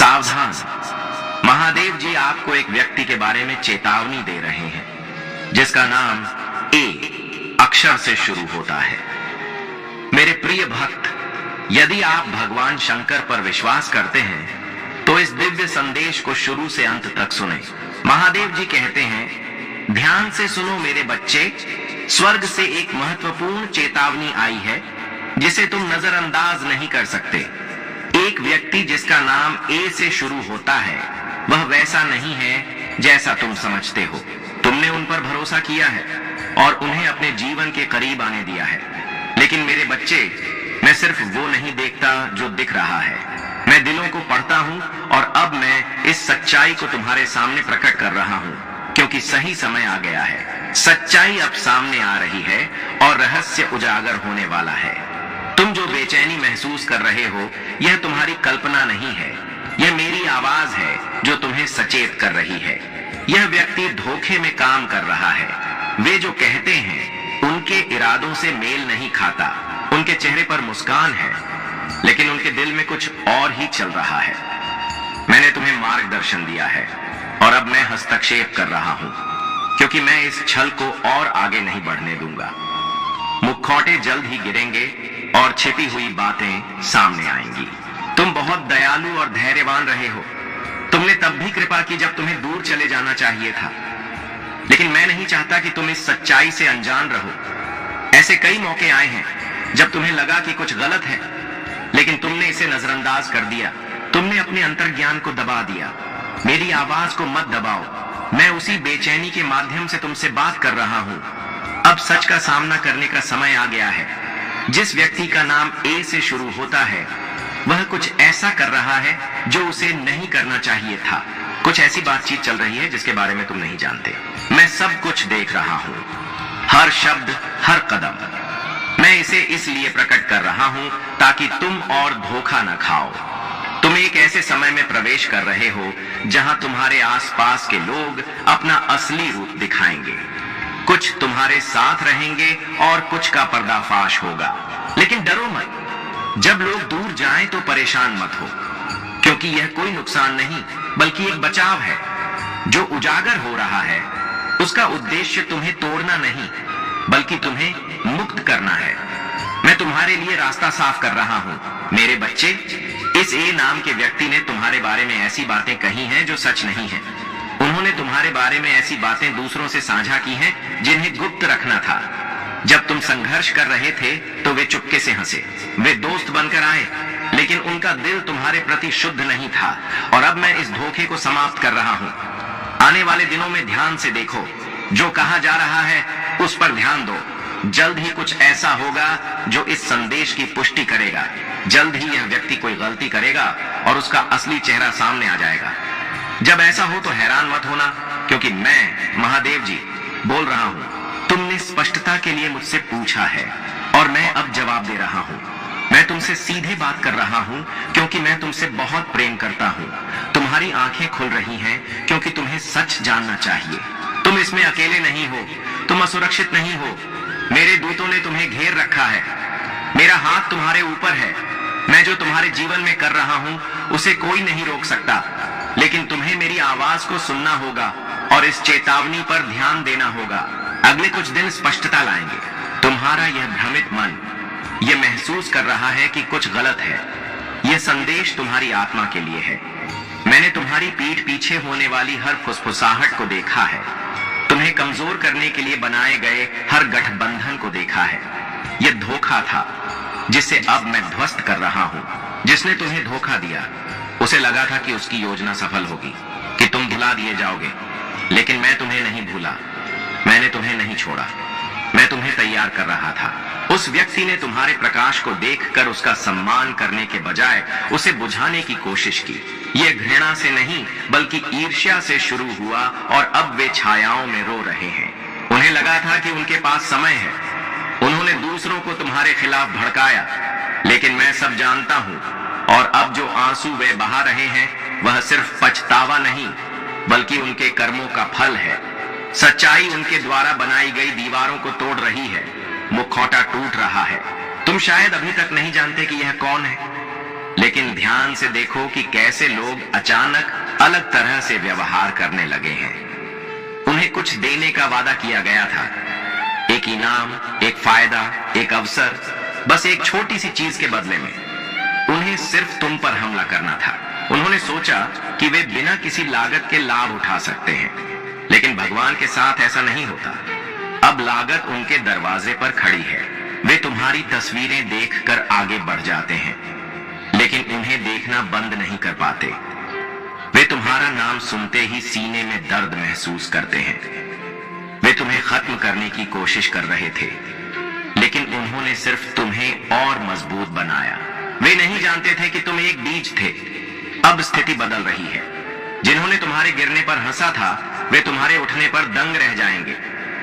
सावधान, महादेव जी आपको एक व्यक्ति के बारे में चेतावनी दे रहे हैं जिसका नाम ए अक्षर से शुरू होता है। मेरे प्रिय भक्त, यदि आप भगवान शंकर पर विश्वास करते हैं तो इस दिव्य संदेश को शुरू से अंत तक सुने। महादेव जी कहते हैं, ध्यान से सुनो मेरे बच्चे, स्वर्ग से एक महत्वपूर्ण चेतावनी आई है जिसे तुम नजरअंदाज नहीं कर सकते। एक व्यक्ति जिसका नाम ए से शुरू होता है वह वैसा नहीं है जैसा तुम समझते हो। तुमने उन पर भरोसा किया है और उन्हें अपने जीवन के करीब आने दिया है, लेकिन मेरे बच्चे, मैं सिर्फ वो नहीं देखता जो दिख रहा है, मैं दिलों को पढ़ता हूं और अब मैं इस सच्चाई को तुम्हारे सामने प्रकट कर रहा हूं क्योंकि सही समय आ गया है। सच्चाई अब सामने आ रही है और रहस्य उजागर होने वाला है। तुम जो बेचैनी महसूस कर रहे हो यह तुम्हारी कल्पना नहीं है, यह मेरी आवाज है जो तुम्हें सचेत कर रही है। यह व्यक्ति धोखे में काम कर रहा है। वे जो कहते हैं उनके इरादों से मेल नहीं खाता। उनके चेहरे पर मुस्कान है लेकिन उनके दिल में कुछ और ही चल रहा है। मैंने तुम्हें मार्गदर्शन दिया है और अब मैं हस्तक्षेप कर रहा हूं क्योंकि मैं इस छल को और आगे नहीं बढ़ने दूंगा। मुखौटे जल्द ही गिरेंगे और छिपी हुई बातें सामने आएंगी। तुम बहुत दयालु और धैर्यवान रहे हो। तुमने तब भी कृपा की जब तुम्हें दूर चले जाना चाहिए था, लेकिन मैं नहीं चाहता कि तुम इस सच्चाई से अनजान रहो। ऐसे कई मौके आए हैं जब तुम्हें लगा कि कुछ गलत है, लेकिन तुमने इसे नजरअंदाज कर दिया। तुमने अपने अंतर्ज्ञान को दबा दिया। मेरी आवाज को मत दबाओ। मैं उसी बेचैनी के माध्यम से तुमसे बात कर रहा हूं। अब सच का सामना करने का समय आ गया है। जिस व्यक्ति का नाम ए से शुरू होता है वह कुछ ऐसा कर रहा है जो उसे नहीं करना चाहिए था। कुछ ऐसी बातचीत चल रही है जिसके बारे में तुम नहीं जानते। मैं सब कुछ देख रहा हूं, हर शब्द, हर कदम। मैं इसे इसलिए प्रकट कर रहा हूं ताकि तुम और धोखा न खाओ। तुम एक ऐसे समय में प्रवेश कर रहे हो जहां तुम्हारे आसपास के लोग अपना असली रूप दिखाएंगे। कुछ तुम्हारे साथ रहेंगे और कुछ का पर्दाफाश होगा। लेकिन डरो मत। जब लोग दूर जाएं तो परेशान मत हो, क्योंकि यह कोई नुकसान नहीं बल्कि एक बचाव है। जो उजागर हो रहा है उसका उद्देश्य तुम्हें तोड़ना नहीं बल्कि तुम्हें मुक्त करना है। मैं तुम्हारे लिए रास्ता साफ कर रहा हूं। मेरे बच्चे, इस ए नाम के व्यक्ति ने तुम्हारे बारे में ऐसी बातें कही हैं जो सच नहीं है। उन्होंने तुम्हारे बारे में ऐसी बातें दूसरों से साझा की हैं जिन्हें गुप्त रखना था। जब तुम संघर्ष कर रहे थे तो वे चुपके से हंसे। वे दोस्त बनकर आए, लेकिन उनका दिल तुम्हारे प्रति शुद्ध नहीं था। और अब मैं इस धोखे को समाप्त कर रहा हूं। आने वाले दिनों में ध्यान से देखो। जो कहा जा रहा है उस पर ध्यान दो। जल्द ही कुछ ऐसा होगा जो इस संदेश की पुष्टि करेगा। जल्द ही यह व्यक्ति कोई गलती करेगा और उसका असली चेहरा सामने आ जाएगा। जब ऐसा हो तो हैरान मत होना, क्योंकि मैं महादेव जी बोल रहा हूं। तुमने स्पष्टता के लिए मुझसे पूछा है और मैं अब जवाब दे रहा हूं। मैं तुमसे सीधे बात कर रहा हूं क्योंकि मैं तुमसे बहुत प्रेम करता हूं। तुम्हारी आंखें खुल रही हैं क्योंकि तुम्हें सच जानना चाहिए। तुम इसमें अकेले नहीं हो। तुम असुरक्षित नहीं हो। मेरे दूतों ने तुम्हें घेर रखा है। मेरा हाथ तुम्हारे ऊपर है। मैं जो तुम्हारे जीवन में कर रहा हूं उसे कोई नहीं रोक सकता, लेकिन तुम्हें मेरी आवाज को सुनना होगा और इस चेतावनी पर ध्यान देना होगा। अगले कुछ दिन स्पष्टता लाएंगे। तुम्हारा यह भ्रमित मन यह महसूस कर रहा है कि कुछ गलत है। यह संदेश तुम्हारी आत्मा के लिए है। मैंने तुम्हारी पीठ पीछे होने वाली हर फुसफुसाहट को देखा है। तुम्हें कमजोर करने के लिए बनाए गए हर गठबंधन को देखा है। यह धोखा था जिसे अब मैं ध्वस्त कर रहा हूं। जिसने तुम्हें धोखा दिया उसे लगा था कि उसकी योजना सफल होगी, कि तुम भुला दिए जाओगे, लेकिन मैं तुम्हें नहीं भूला। मैंने तुम्हें नहीं छोड़ा। मैं तुम्हें तैयार कर रहा था। उस व्यक्ति ने तुम्हारे प्रकाश को देखकर उसका सम्मान करने के बजाय उसे बुझाने की कोशिश की। यह घृणा से नहीं बल्कि ईर्ष्या से शुरू हुआ और अब वे छायाओं में रो रहे हैं। उन्हें लगा था कि उनके पास समय है। उन्होंने दूसरों को तुम्हारे खिलाफ भड़काया, लेकिन मैं सब जानता हूं और अब जो आंसू वे बहा रहे हैं वह सिर्फ पछतावा नहीं बल्कि उनके कर्मों का फल है। सच्चाई उनके द्वारा बनाई गई दीवारों को तोड़ रही है। मुखौटा टूट रहा है। तुम शायद अभी तक नहीं जानते कि यह कौन है। लेकिन ध्यान से देखो कि कैसे लोग अचानक अलग तरह से व्यवहार करने लगे हैं। उन्हें कुछ देने का वादा किया गया था, एक इनाम, एक फायदा, एक अवसर, बस एक छोटी सी चीज के बदले में उन्हें सिर्फ तुम पर हमला करना था। उन्होंने सोचा कि वे बिना किसी लागत के लाभ उठा सकते हैं, लेकिन भगवान के साथ ऐसा नहीं होता। अब लागत उनके दरवाजे पर खड़ी है। वे तुम्हारी तस्वीरें देखकर आगे बढ़ जाते हैं, लेकिन उन्हें देखना बंद नहीं कर पाते। वे तुम्हारा नाम सुनते ही सीने में दर्द महसूस करते हैं। वे तुम्हें खत्म करने की कोशिश कर रहे थे, लेकिन उन्होंने सिर्फ तुम्हें और मजबूत बनाया। वे नहीं जानते थे कि तुम एक बीज थे। अब स्थिति बदल रही है। जिन्होंने तुम्हारे गिरने पर हंसा था, वे तुम्हारे उठने पर दंग रह जाएंगे।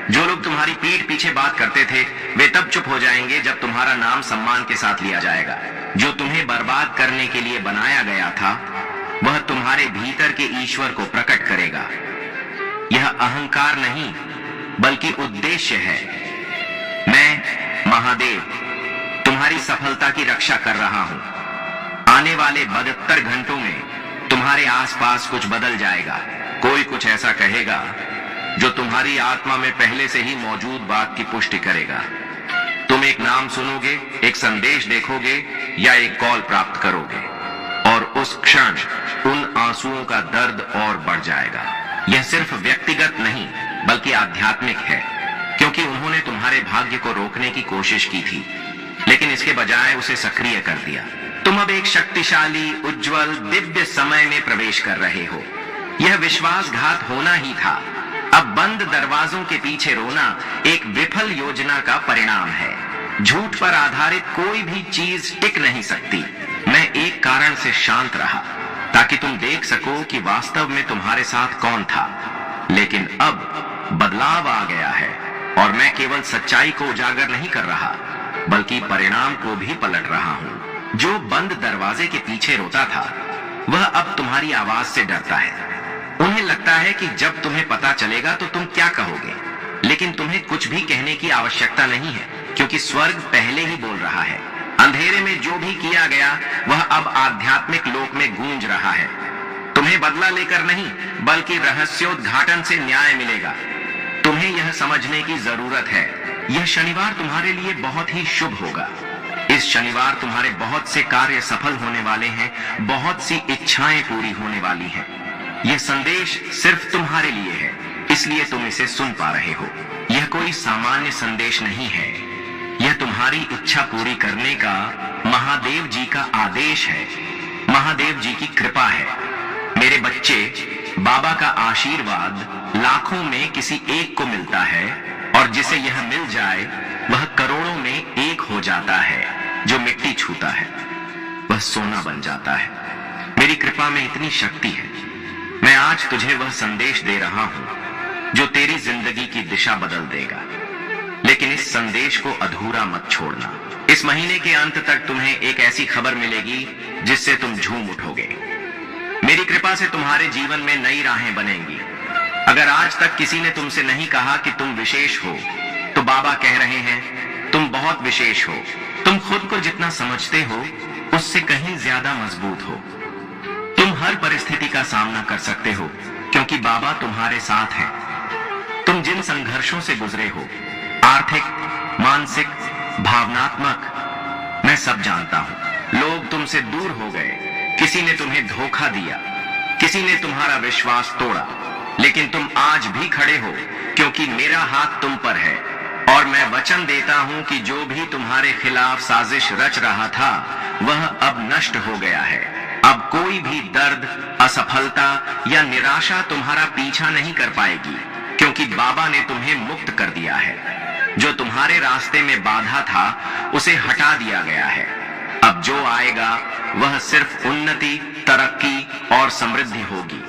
जो लोग तुम्हारी पीठ पीछे बात करते थे, वे तब चुप हो जाएंगे जब तुम्हारा नाम सम्मान के साथ लिया जाएगा। जो तुम्हें बर्बाद करने के लिए बनाया गया था, वह तुम्हारे भीतर के ईश्वर को प्रकट करेगा। यह अहंकार नहीं, बल्कि उद्देश्य है। मैं महादेव तुम्हारी सफलता की रक्षा कर रहा हूं। आने वाले 72 घंटों में तुम्हारे आसपास कुछ बदल जाएगा। कोई कुछ ऐसा कहेगा जो तुम्हारी आत्मा में पहले से ही मौजूद बात की पुष्टि करेगा। तुम एक नाम सुनोगे, एक संदेश देखोगे या एक कॉल प्राप्त करोगे, और उस क्षण उन आंसुओं का दर्द और बढ़ जाएगा। यह सिर्फ व्यक्तिगत नहीं, बल्कि आध्यात्मिक है, क्योंकि उन्होंने तुम्हारे भाग्य को रोकने की कोशिश की थी, लेकिन इसके बजाय उसे सक्रिय कर दिया। तुम अब एक शक्तिशाली, उज्जवल, दिव्य समय में प्रवेश कर रहे हो। यह विश्वासघात होना ही था। अब बंद दरवाजों के पीछे रोना एक विफल योजना का परिणाम है। झूठ पर आधारित कोई भी चीज टिक नहीं सकती। मैं एक कारण से शांत रहा, ताकि तुम देख सको कि वास्तव में तुम्हारे साथ कौन था। लेकिन अब बदलाव आ गया है, और मैं केवल सच्चाई को उजागर नहीं कर रहा, बल्कि परिणाम को भी पलट रहा हूं। जो बंद दरवाजे के पीछे रोता था, वह अब तुम्हारी आवाज से डरता है। उन्हें लगता है कि जब तुम्हें पता चलेगा तो तुम क्या कहोगे, लेकिन तुम्हें कुछ भी कहने की आवश्यकता नहीं है, क्योंकि स्वर्ग पहले ही बोल रहा है। अंधेरे में जो भी किया गया, वह अब आध्यात्मिक लोक में गूंज रहा है। तुम्हें बदला लेकर नहीं, बल्कि रहस्योद्घाटन से न्याय मिलेगा। तुम्हें यह समझने की जरूरत है, यह शनिवार तुम्हारे लिए बहुत ही शुभ होगा। इस शनिवार तुम्हारे बहुत से कार्य सफल होने वाले हैं, बहुत सी इच्छाएं पूरी होने वाली हैं। यह संदेश सिर्फ तुम्हारे लिए है, इसलिए तुम इसे सुन पा रहे हो। यह कोई सामान्य संदेश नहीं है, यह तुम्हारी इच्छा पूरी करने का महादेव जी का आदेश है, महादेव जी की कृपा है। मेरे बच्चे, बाबा का आशीर्वाद लाखों में किसी एक को मिलता है, और जिसे यह मिल जाए वह करोड़ों में एक हो जाता है। जो मिट्टी छूता है वह सोना बन जाता है। मेरी कृपा में इतनी शक्ति है। मैं आज तुझे वह संदेश दे रहा हूं जो तेरी जिंदगी की दिशा बदल देगा। लेकिन इस संदेश को अधूरा मत छोड़ना। इस महीने के अंत तक तुम्हें एक ऐसी खबर मिलेगी जिससे तुम झूम उठोगे। मेरी कृपा से तुम्हारे जीवन में नई राहें बनेंगी। अगर आज तक किसी ने तुमसे नहीं कहा कि तुम विशेष हो, तो बाबा कह रहे हैं तुम बहुत विशेष हो। तुम खुद को जितना समझते हो, उससे कहीं ज्यादा मजबूत हो। तुम हर परिस्थिति का सामना कर सकते हो, क्योंकि बाबा तुम्हारे साथ हैं। तुम जिन संघर्षों से गुजरे हो, आर्थिक, मानसिक, भावनात्मक, मैं सब जानता हूं। लोग तुमसे दूर हो गए, किसी ने तुम्हें धोखा दिया, किसी ने तुम्हारा विश्वास तोड़ा, लेकिन तुम आज भी खड़े हो, क्योंकि मेरा हाथ तुम पर है। और मैं वचन देता हूं कि जो भी तुम्हारे खिलाफ साजिश रच रहा था, वह अब नष्ट हो गया है। अब कोई भी दर्द, असफलता या निराशा तुम्हारा पीछा नहीं कर पाएगी, क्योंकि बाबा ने तुम्हें मुक्त कर दिया है। जो तुम्हारे रास्ते में बाधा था, उसे हटा दिया गया है। अब जो आएगा वह सिर्फ उन्नति, तरक्की और समृद्धि होगी।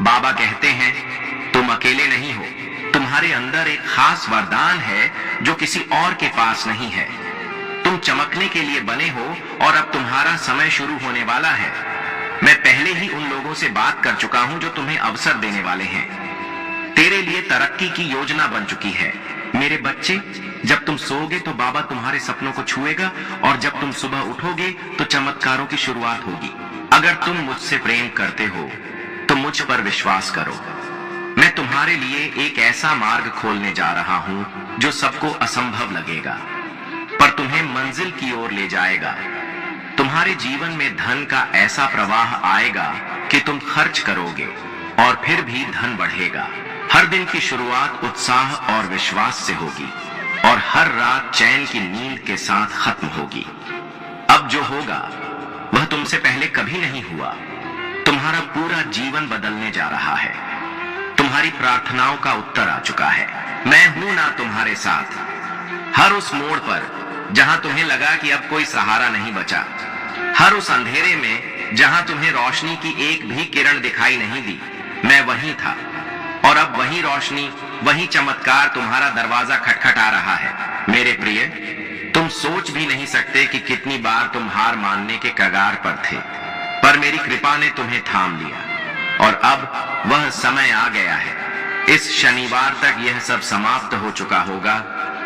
बाबा कहते हैं तुम अकेले नहीं हो। तुम्हारे अंदर एक खास वरदान है जो किसी और के पास नहीं है। तुम चमकने के लिए बने हो, और अब तुम्हारा समय शुरू होने वाला है। मैं पहले ही उन लोगों से बात कर चुका हूं जो तुम्हें अवसर देने वाले हैं। तेरे लिए तरक्की की योजना बन चुकी है। मेरे बच्चे, जब तुम सोओगे तो बाबा तुम्हारे सपनों को छुएगा और जब तुम सुबह उठोगे तो चमत्कारों की शुरुआत होगी। अगर तुम मुझसे प्रेम करते हो तो मुझ पर विश्वास करो। मैं तुम्हारे लिए एक ऐसा मार्ग खोलने जा रहा हूं जो सबको असंभव लगेगा, पर तुम्हें मंजिल की ओर ले जाएगा। तुम्हारे जीवन में धन का ऐसा प्रवाह आएगा कि तुम खर्च करोगे और फिर भी धन बढ़ेगा। हर दिन की शुरुआत उत्साह और विश्वास से होगी और हर रात चैन की नींद के साथ खत्म होगी। अब जो होगा वह तुमसे पहले कभी नहीं हुआ। तुम्हारा पूरा जीवन बदलने जा रहा है। तुम्हारी प्रार्थनाओं का उत्तर आ चुका है। मैं हूं ना तुम्हारे साथ। हर उस मोड़ पर जहां तुम्हें लगा कि अब कोई सहारा नहीं बचा, हर उस अंधेरे में जहां तुम्हें रोशनी की एक भी किरण दिखाई नहीं दी, मैं वहीं था। और अब वही रोशनी, वही चमत्कार तुम्हारा दरवाजा खटखटा रहा है। मेरे प्रिय, तुम सोच भी नहीं सकते कि कितनी बार तुम हार मानने के कगार पर थे, पर मेरी कृपा ने तुम्हें थाम लिया और अब वह समय आ गया है। इस शनिवार तक यह सब समाप्त हो चुका होगा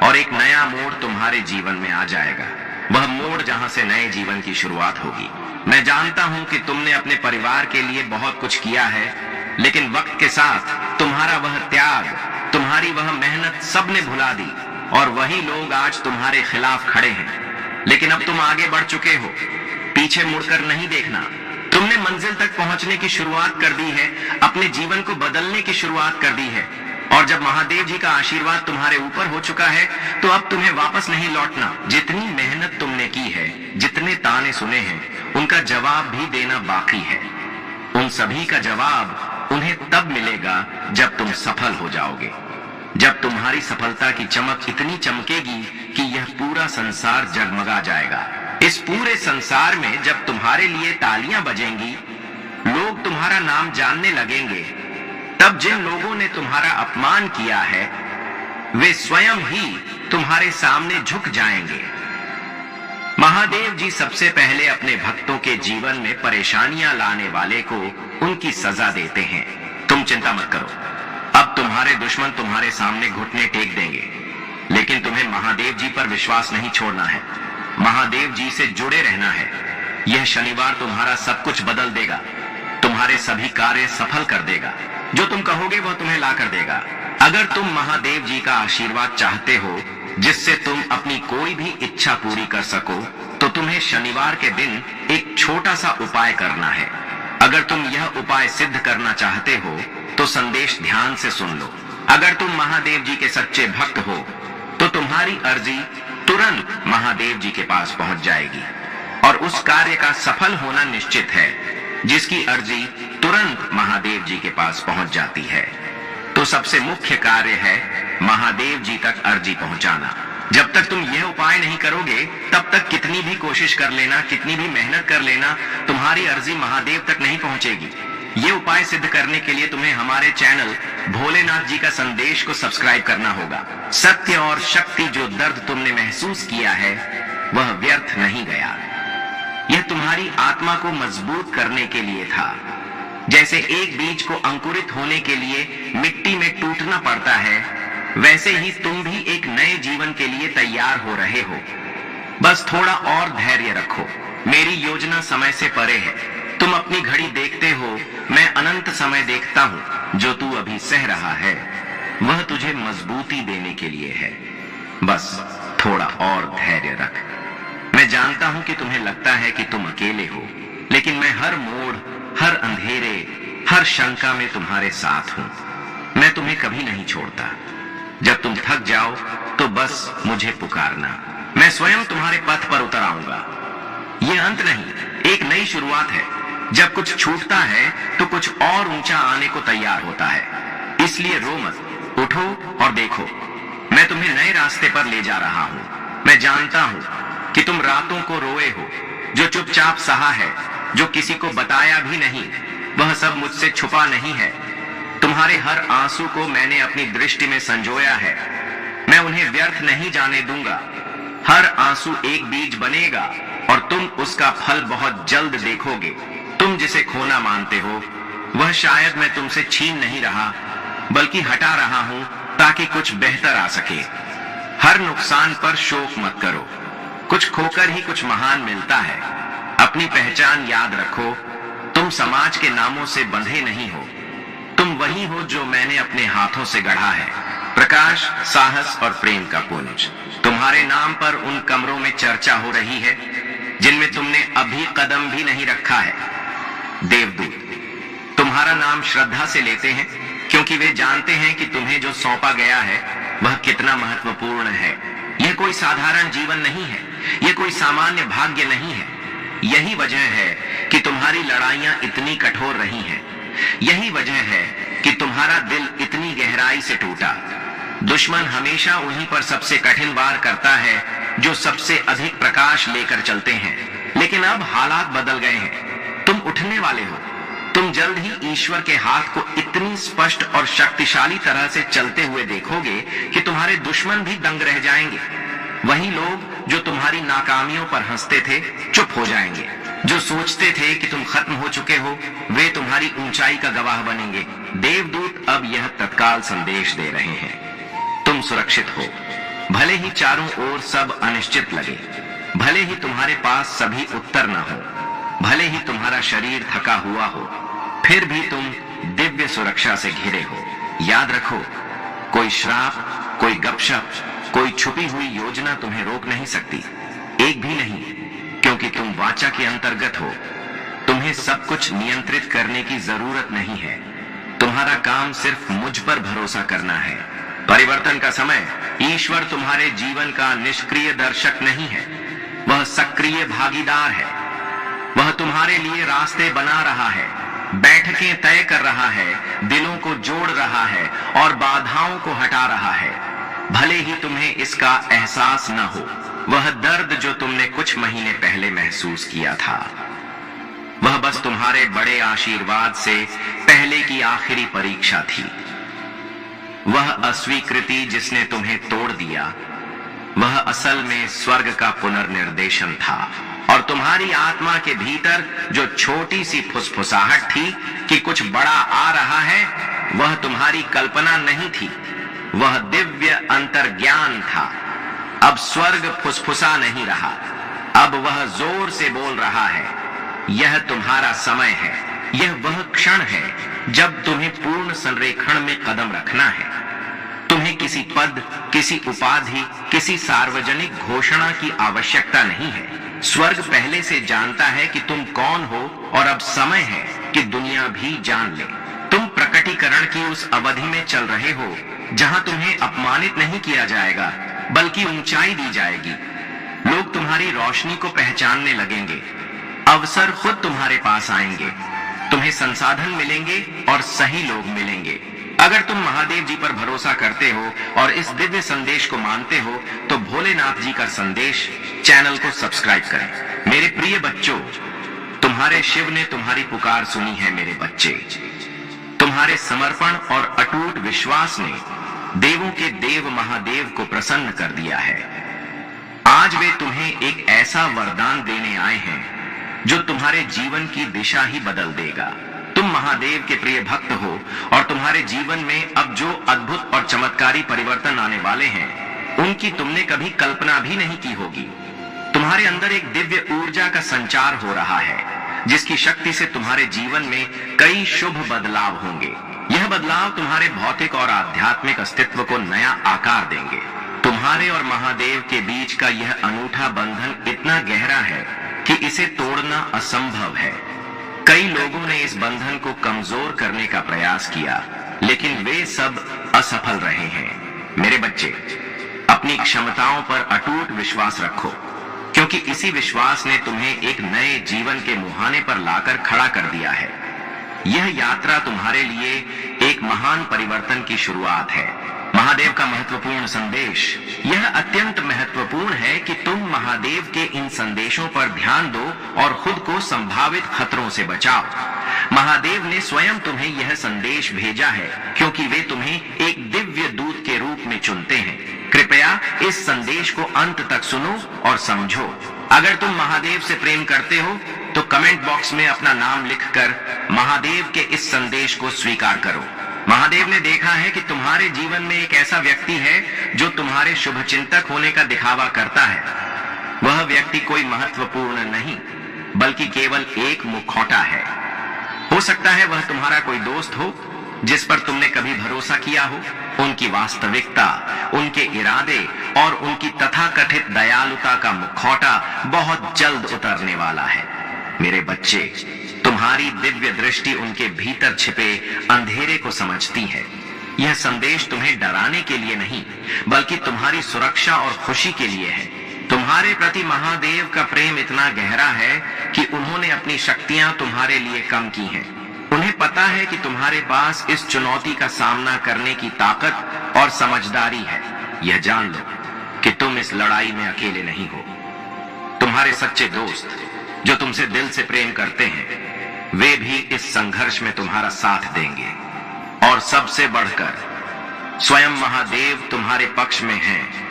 और एक नया मोड़ तुम्हारे जीवन में आ जाएगा। वह मोड़ जहां से नए जीवन की शुरुआत होगी। मैं जानता हूं कि तुमने अपने परिवार के लिए बहुत कुछ किया है, लेकिन वक्त के साथ तुम्हारा वह त्याग, तुम्हारी वह मेहनत सबने भुला दी और वही लोग आज तुम्हारे खिलाफ खड़े हैं। लेकिन अब तुम आगे बढ़ चुके हो। पीछे मुड़कर नहीं देखना। तुमने मंजिल तक पहुंचने की शुरुआत कर दी है, अपने जीवन को बदलने की शुरुआत कर दी है। और जब महादेव जी का आशीर्वाद तुम्हारे ऊपर हो चुका है तो अब तुम्हें वापस नहीं लौटना। जितनी मेहनत तुमने की है, जितने ताने सुने हैं, उनका जवाब भी देना बाकी है। उन सभी का जवाब उन्हें तब मिलेगा जब तुम सफल हो जाओगे, जब तुम्हारी सफलता की चमक इतनी चमकेगी कि यह पूरा संसार जगमगा जाएगा। इस पूरे संसार में जब तुम्हारे लिए तालियां बजेंगी, लोग तुम्हारा नाम जानने लगेंगे, तब जिन लोगों ने तुम्हारा अपमान किया है वे स्वयं ही तुम्हारे सामने झुक जाएंगे। महादेव जी सबसे पहले अपने भक्तों के जीवन में परेशानियां लाने वाले को उनकी सजा देते हैं। तुम चिंता मत करो, अब तुम्हारे दुश्मन तुम्हारे सामने घुटने टेक देंगे, लेकिन तुम्हें महादेव जी पर विश्वास नहीं छोड़ना है। महादेव जी से जुड़े रहना है। यह शनिवार तुम्हारा सब कुछ बदल देगा, तुम्हारे सभी कार्य सफल कर देगा। जो तुम कहोगे वह तुम्हें ला कर देगा। अगर तुम महादेव जी का आशीर्वाद चाहते हो जिससे तुम अपनी कोई भी इच्छा पूरी कर सको, तो तुम्हें शनिवार के दिन एक छोटा सा उपाय करना है। अगर तुम यह उपाय सिद्ध करना चाहते हो तो संदेश ध्यान से सुन लो। अगर तुम महादेव जी के सच्चे भक्त हो तो तुम्हारी अर्जी तुरंत महादेव जी के पास पहुंच जाएगी और उस कार्य का सफल होना निश्चित है जिसकी अर्जी तुरंत महादेव जी के पास पहुंच जाती है। तो सबसे मुख्य कार्य है महादेव जी तक अर्जी पहुंचाना। जब तक तुम यह उपाय नहीं करोगे तब तक कितनी भी कोशिश कर लेना, कितनी भी मेहनत कर लेना, तुम्हारी अर्जी महादेव तक नहीं पहुंचेगी। ये उपाय सिद्ध करने के लिए तुम्हें हमारे चैनल भोलेनाथ जी का संदेश को सब्सक्राइब करना होगा। सत्य और शक्ति जो दर्द तुमने महसूस किया है वह व्यर्थ नहीं गया। यह तुम्हारी आत्मा को मजबूत करने के लिए था। जैसे एक बीज को अंकुरित होने के लिए मिट्टी में टूटना पड़ता है, वैसे ही तुम भी एक नए जीवन के लिए तैयार हो रहे हो। बस थोड़ा और धैर्य रखो। मेरी योजना समय से परे है। तुम अपनी घड़ी देखते हो, मैं अनंत समय देखता हूं। जो तू अभी सह रहा है वह तुझे मजबूती देने के लिए है। बस थोड़ा और धैर्य रख। मैं जानता हूं कि तुम्हें लगता है कि तुम अकेले हो, लेकिन मैं हर मोड़, हर अंधेरे, हर शंका में तुम्हारे साथ हूं। मैं तुम्हें कभी नहीं छोड़ता। जब तुम थक जाओ तो बस मुझे पुकारना, मैं स्वयं तुम्हारे पथ पर उतर आऊंगा। यह अंत नहीं, एक नई शुरुआत है। जब कुछ छूटता है तो कुछ और ऊंचा आने को तैयार होता है। इसलिए रो मत, उठो और देखो, मैं तुम्हें नए रास्ते पर ले जा रहा हूं। मैं जानता हूं कि तुम रातों को रोए हो, जो चुपचाप सहा है, जो किसी को बताया भी नहीं। वह सब मुझसे छुपा नहीं है। तुम्हारे हर आंसू को मैंने अपनी दृष्टि में संजोया है। मैं उन्हें व्यर्थ नहीं जाने दूंगा। हर आंसू एक बीज बनेगा और तुम उसका फल बहुत जल्द देखोगे। तुम जिसे खोना मानते हो वह शायद मैं तुमसे छीन नहीं रहा, बल्कि हटा रहा हूं, ताकि ताकि कुछ बेहतर आ सके। हर नुकसान पर शोक मत करो, कुछ खोकर ही कुछ महान मिलता है। अपनी पहचान याद रखो, तुम समाज के नामों से बंधे नहीं हो, तुम वही हो जो मैंने अपने हाथों से गढ़ा है। प्रकाश, साहस और प्रेम का पुंज। तुम्हारे नाम पर उन कमरों में चर्चा हो रही है जिनमें तुमने अभी कदम भी नहीं रखा है। देवदूत तुम्हारा नाम श्रद्धा से लेते हैं, क्योंकि वे जानते हैं कि तुम्हें जो सौंपा गया है वह कितना महत्वपूर्ण है। यह कोई साधारण जीवन नहीं है, यह कोई सामान्य भाग्य नहीं है। यही वजह है कि तुम्हारी लड़ाइयां इतनी कठोर रही हैं। यही वजह है कि तुम्हारा दिल इतनी गहराई से टूटा। दुश्मन हमेशा उन्हीं पर सबसे कठिन वार करता है जो सबसे अधिक प्रकाश लेकर चलते हैं। लेकिन अब हालात बदल गए हैं, तुम उठने वाले हो। तुम जल्द ही ईश्वर के हाथ को इतनी स्पष्ट और शक्तिशाली तरह से चलते हुए देखोगे कि तुम्हारे दुश्मन भी दंग रह जाएंगे। वही लोग जो तुम्हारी नाकामियों पर हंसते थे चुप हो जाएंगे। जो सोचते थे कि तुम खत्म हो चुके हो, वे तुम्हारी ऊंचाई का गवाह बनेंगे। देवदूत अब यह तत्काल संदेश दे रहे हैं, तुम सुरक्षित हो। भले ही चारों ओर सब अनिश्चित लगे, भले ही तुम्हारे पास सभी उत्तर न हो, भले ही तुम्हारा शरीर थका हुआ हो, फिर भी तुम दिव्य सुरक्षा से घिरे हो। याद रखो, कोई श्राप, कोई गपशप, कोई छुपी हुई योजना तुम्हें रोक नहीं सकती, एक भी नहीं, क्योंकि तुम वाचा के अंतर्गत हो। तुम्हें सब कुछ नियंत्रित करने की जरूरत नहीं है। तुम्हारा काम सिर्फ मुझ पर भरोसा करना है। परिवर्तन का समय, ईश्वर तुम्हारे जीवन का निष्क्रिय दर्शक नहीं है, वह सक्रिय भागीदार है। वह तुम्हारे लिए रास्ते बना रहा है, बैठकें तय कर रहा है, दिलों को जोड़ रहा है और बाधाओं को हटा रहा है। भले ही तुम्हें इसका एहसास न हो, वह दर्द जो तुमने कुछ महीने पहले महसूस किया था, वह बस तुम्हारे बड़े आशीर्वाद से पहले की आखिरी परीक्षा थी। वह अस्वीकृति जिसने तुम्हें तोड़ दिया, वह असल में स्वर्ग का पुनर्निर्देशन था। और तुम्हारी आत्मा के भीतर जो छोटी सी फुसफुसाहट थी कि कुछ बड़ा आ रहा है, वह तुम्हारी कल्पना नहीं थी, वह दिव्य अंतर्ज्ञान था। अब स्वर्ग फुसफुसा नहीं रहा, अब वह जोर से बोल रहा है, यह तुम्हारा समय है। यह वह क्षण है जब तुम्हें पूर्ण संरेखण में कदम रखना है। तुम्हें किसी पद, किसी उपाधि, किसी सार्वजनिक घोषणा की आवश्यकता नहीं है। स्वर्ग पहले से जानता है कि तुम कौन हो और अब समय है कि दुनिया भी जान ले। तुम प्रकटीकरण की उस अवधि में चल रहे हो जहां तुम्हें अपमानित नहीं किया जाएगा, बल्कि ऊंचाई दी जाएगी। लोग तुम्हारी रोशनी को पहचानने लगेंगे, अवसर खुद तुम्हारे पास आएंगे, तुम्हें संसाधन मिलेंगे और सही लोग मिलेंगे। अगर तुम महादेव जी पर भरोसा करते हो और इस दिव्य संदेश को मानते हो तो भोलेनाथ जी का संदेश चैनल को सब्सक्राइब करें। मेरे प्रिय बच्चों, तुम्हारे शिव ने तुम्हारी पुकार सुनी है। मेरे बच्चे, तुम्हारे समर्पण और अटूट विश्वास ने देवों के देव महादेव को प्रसन्न कर दिया है। आज वे तुम्हें एक ऐसा वरदान देने आए हैं जो तुम्हारे जीवन की दिशा ही बदल देगा। तुम महादेव के प्रिय भक्त हो और तुम्हारे जीवन में अब जो अद्भुत और चमत्कारी परिवर्तन आने वाले हैं, उनकी तुमने कभी कल्पना भी नहीं की होगी। तुम्हारे अंदर एक दिव्य ऊर्जा का संचार हो रहा है, जिसकी शक्ति से तुम्हारे जीवन में कई शुभ बदलाव होंगे। यह बदलाव तुम्हारे भौतिक और आध्यात्मिक अस्तित्व को नया आकार देंगे। तुम्हारे और महादेव के बीच का यह अनूठा बंधन इतना गहरा है कि इसे तोड़ना असंभव है। कई लोगों ने इस बंधन को कमजोर करने का प्रयास किया, लेकिन वे सब असफल रहे हैं। मेरे बच्चे, अपनी क्षमताओं पर अटूट विश्वास रखो, क्योंकि इसी विश्वास ने तुम्हें एक नए जीवन के मुहाने पर लाकर खड़ा कर दिया है। यह यात्रा तुम्हारे लिए एक महान परिवर्तन की शुरुआत है। महादेव का महत्वपूर्ण संदेश यह अत्यंत महत्वपूर्ण है कि तुम महादेव के इन संदेशों पर ध्यान दो और खुद को संभावित खतरों से बचाओ। महादेव ने स्वयं तुम्हें यह संदेश भेजा है, क्योंकि वे तुम्हें एक दिव्य दूत के रूप में चुनते हैं। कृपया इस संदेश को अंत तक सुनो और समझो। अगर तुम महादेव से प्रेम करते हो तो कमेंट बॉक्स में अपना नाम लिखकर महादेव के इस संदेश को स्वीकार करो। महादेव ने देखा है कि तुम्हारे जीवन में एक ऐसा व्यक्ति है जो तुम्हारे शुभ चिंतक होने का दिखावा करता है। वह व्यक्ति कोई महत्वपूर्ण नहीं, बल्कि केवल एक मुखौटा है। हो सकता है वह तुम्हारा कोई दोस्त हो जिस पर तुमने कभी भरोसा किया हो। उनकी वास्तविकता, उनके इरादे और उनकी तथाकथित दयालुता का मुखौटा बहुत जल्द उतरने वाला है। मेरे बच्चे, तुम्हारी दिव्य दृष्टि उनके भीतर छिपे अंधेरे को समझती है। यह संदेश तुम्हें डराने के लिए नहीं, बल्कि तुम्हारी सुरक्षा और खुशी के लिए है। तुम्हारे प्रति महादेव का प्रेम इतना गहरा है कि उन्होंने अपनी शक्तियां तुम्हारे लिए कम की हैं। उन्हें पता है कि तुम्हारे पास इस चुनौती का सामना करने की ताकत और समझदारी है। यह जान लो कि तुम इस लड़ाई में अकेले नहीं हो। तुम्हारे सच्चे दोस्त जो तुमसे दिल से प्रेम करते हैं, वे भी इस संघर्ष में तुम्हारा साथ देंगे। और सबसे बढ़कर स्वयं महादेव तुम्हारे पक्ष में हैं।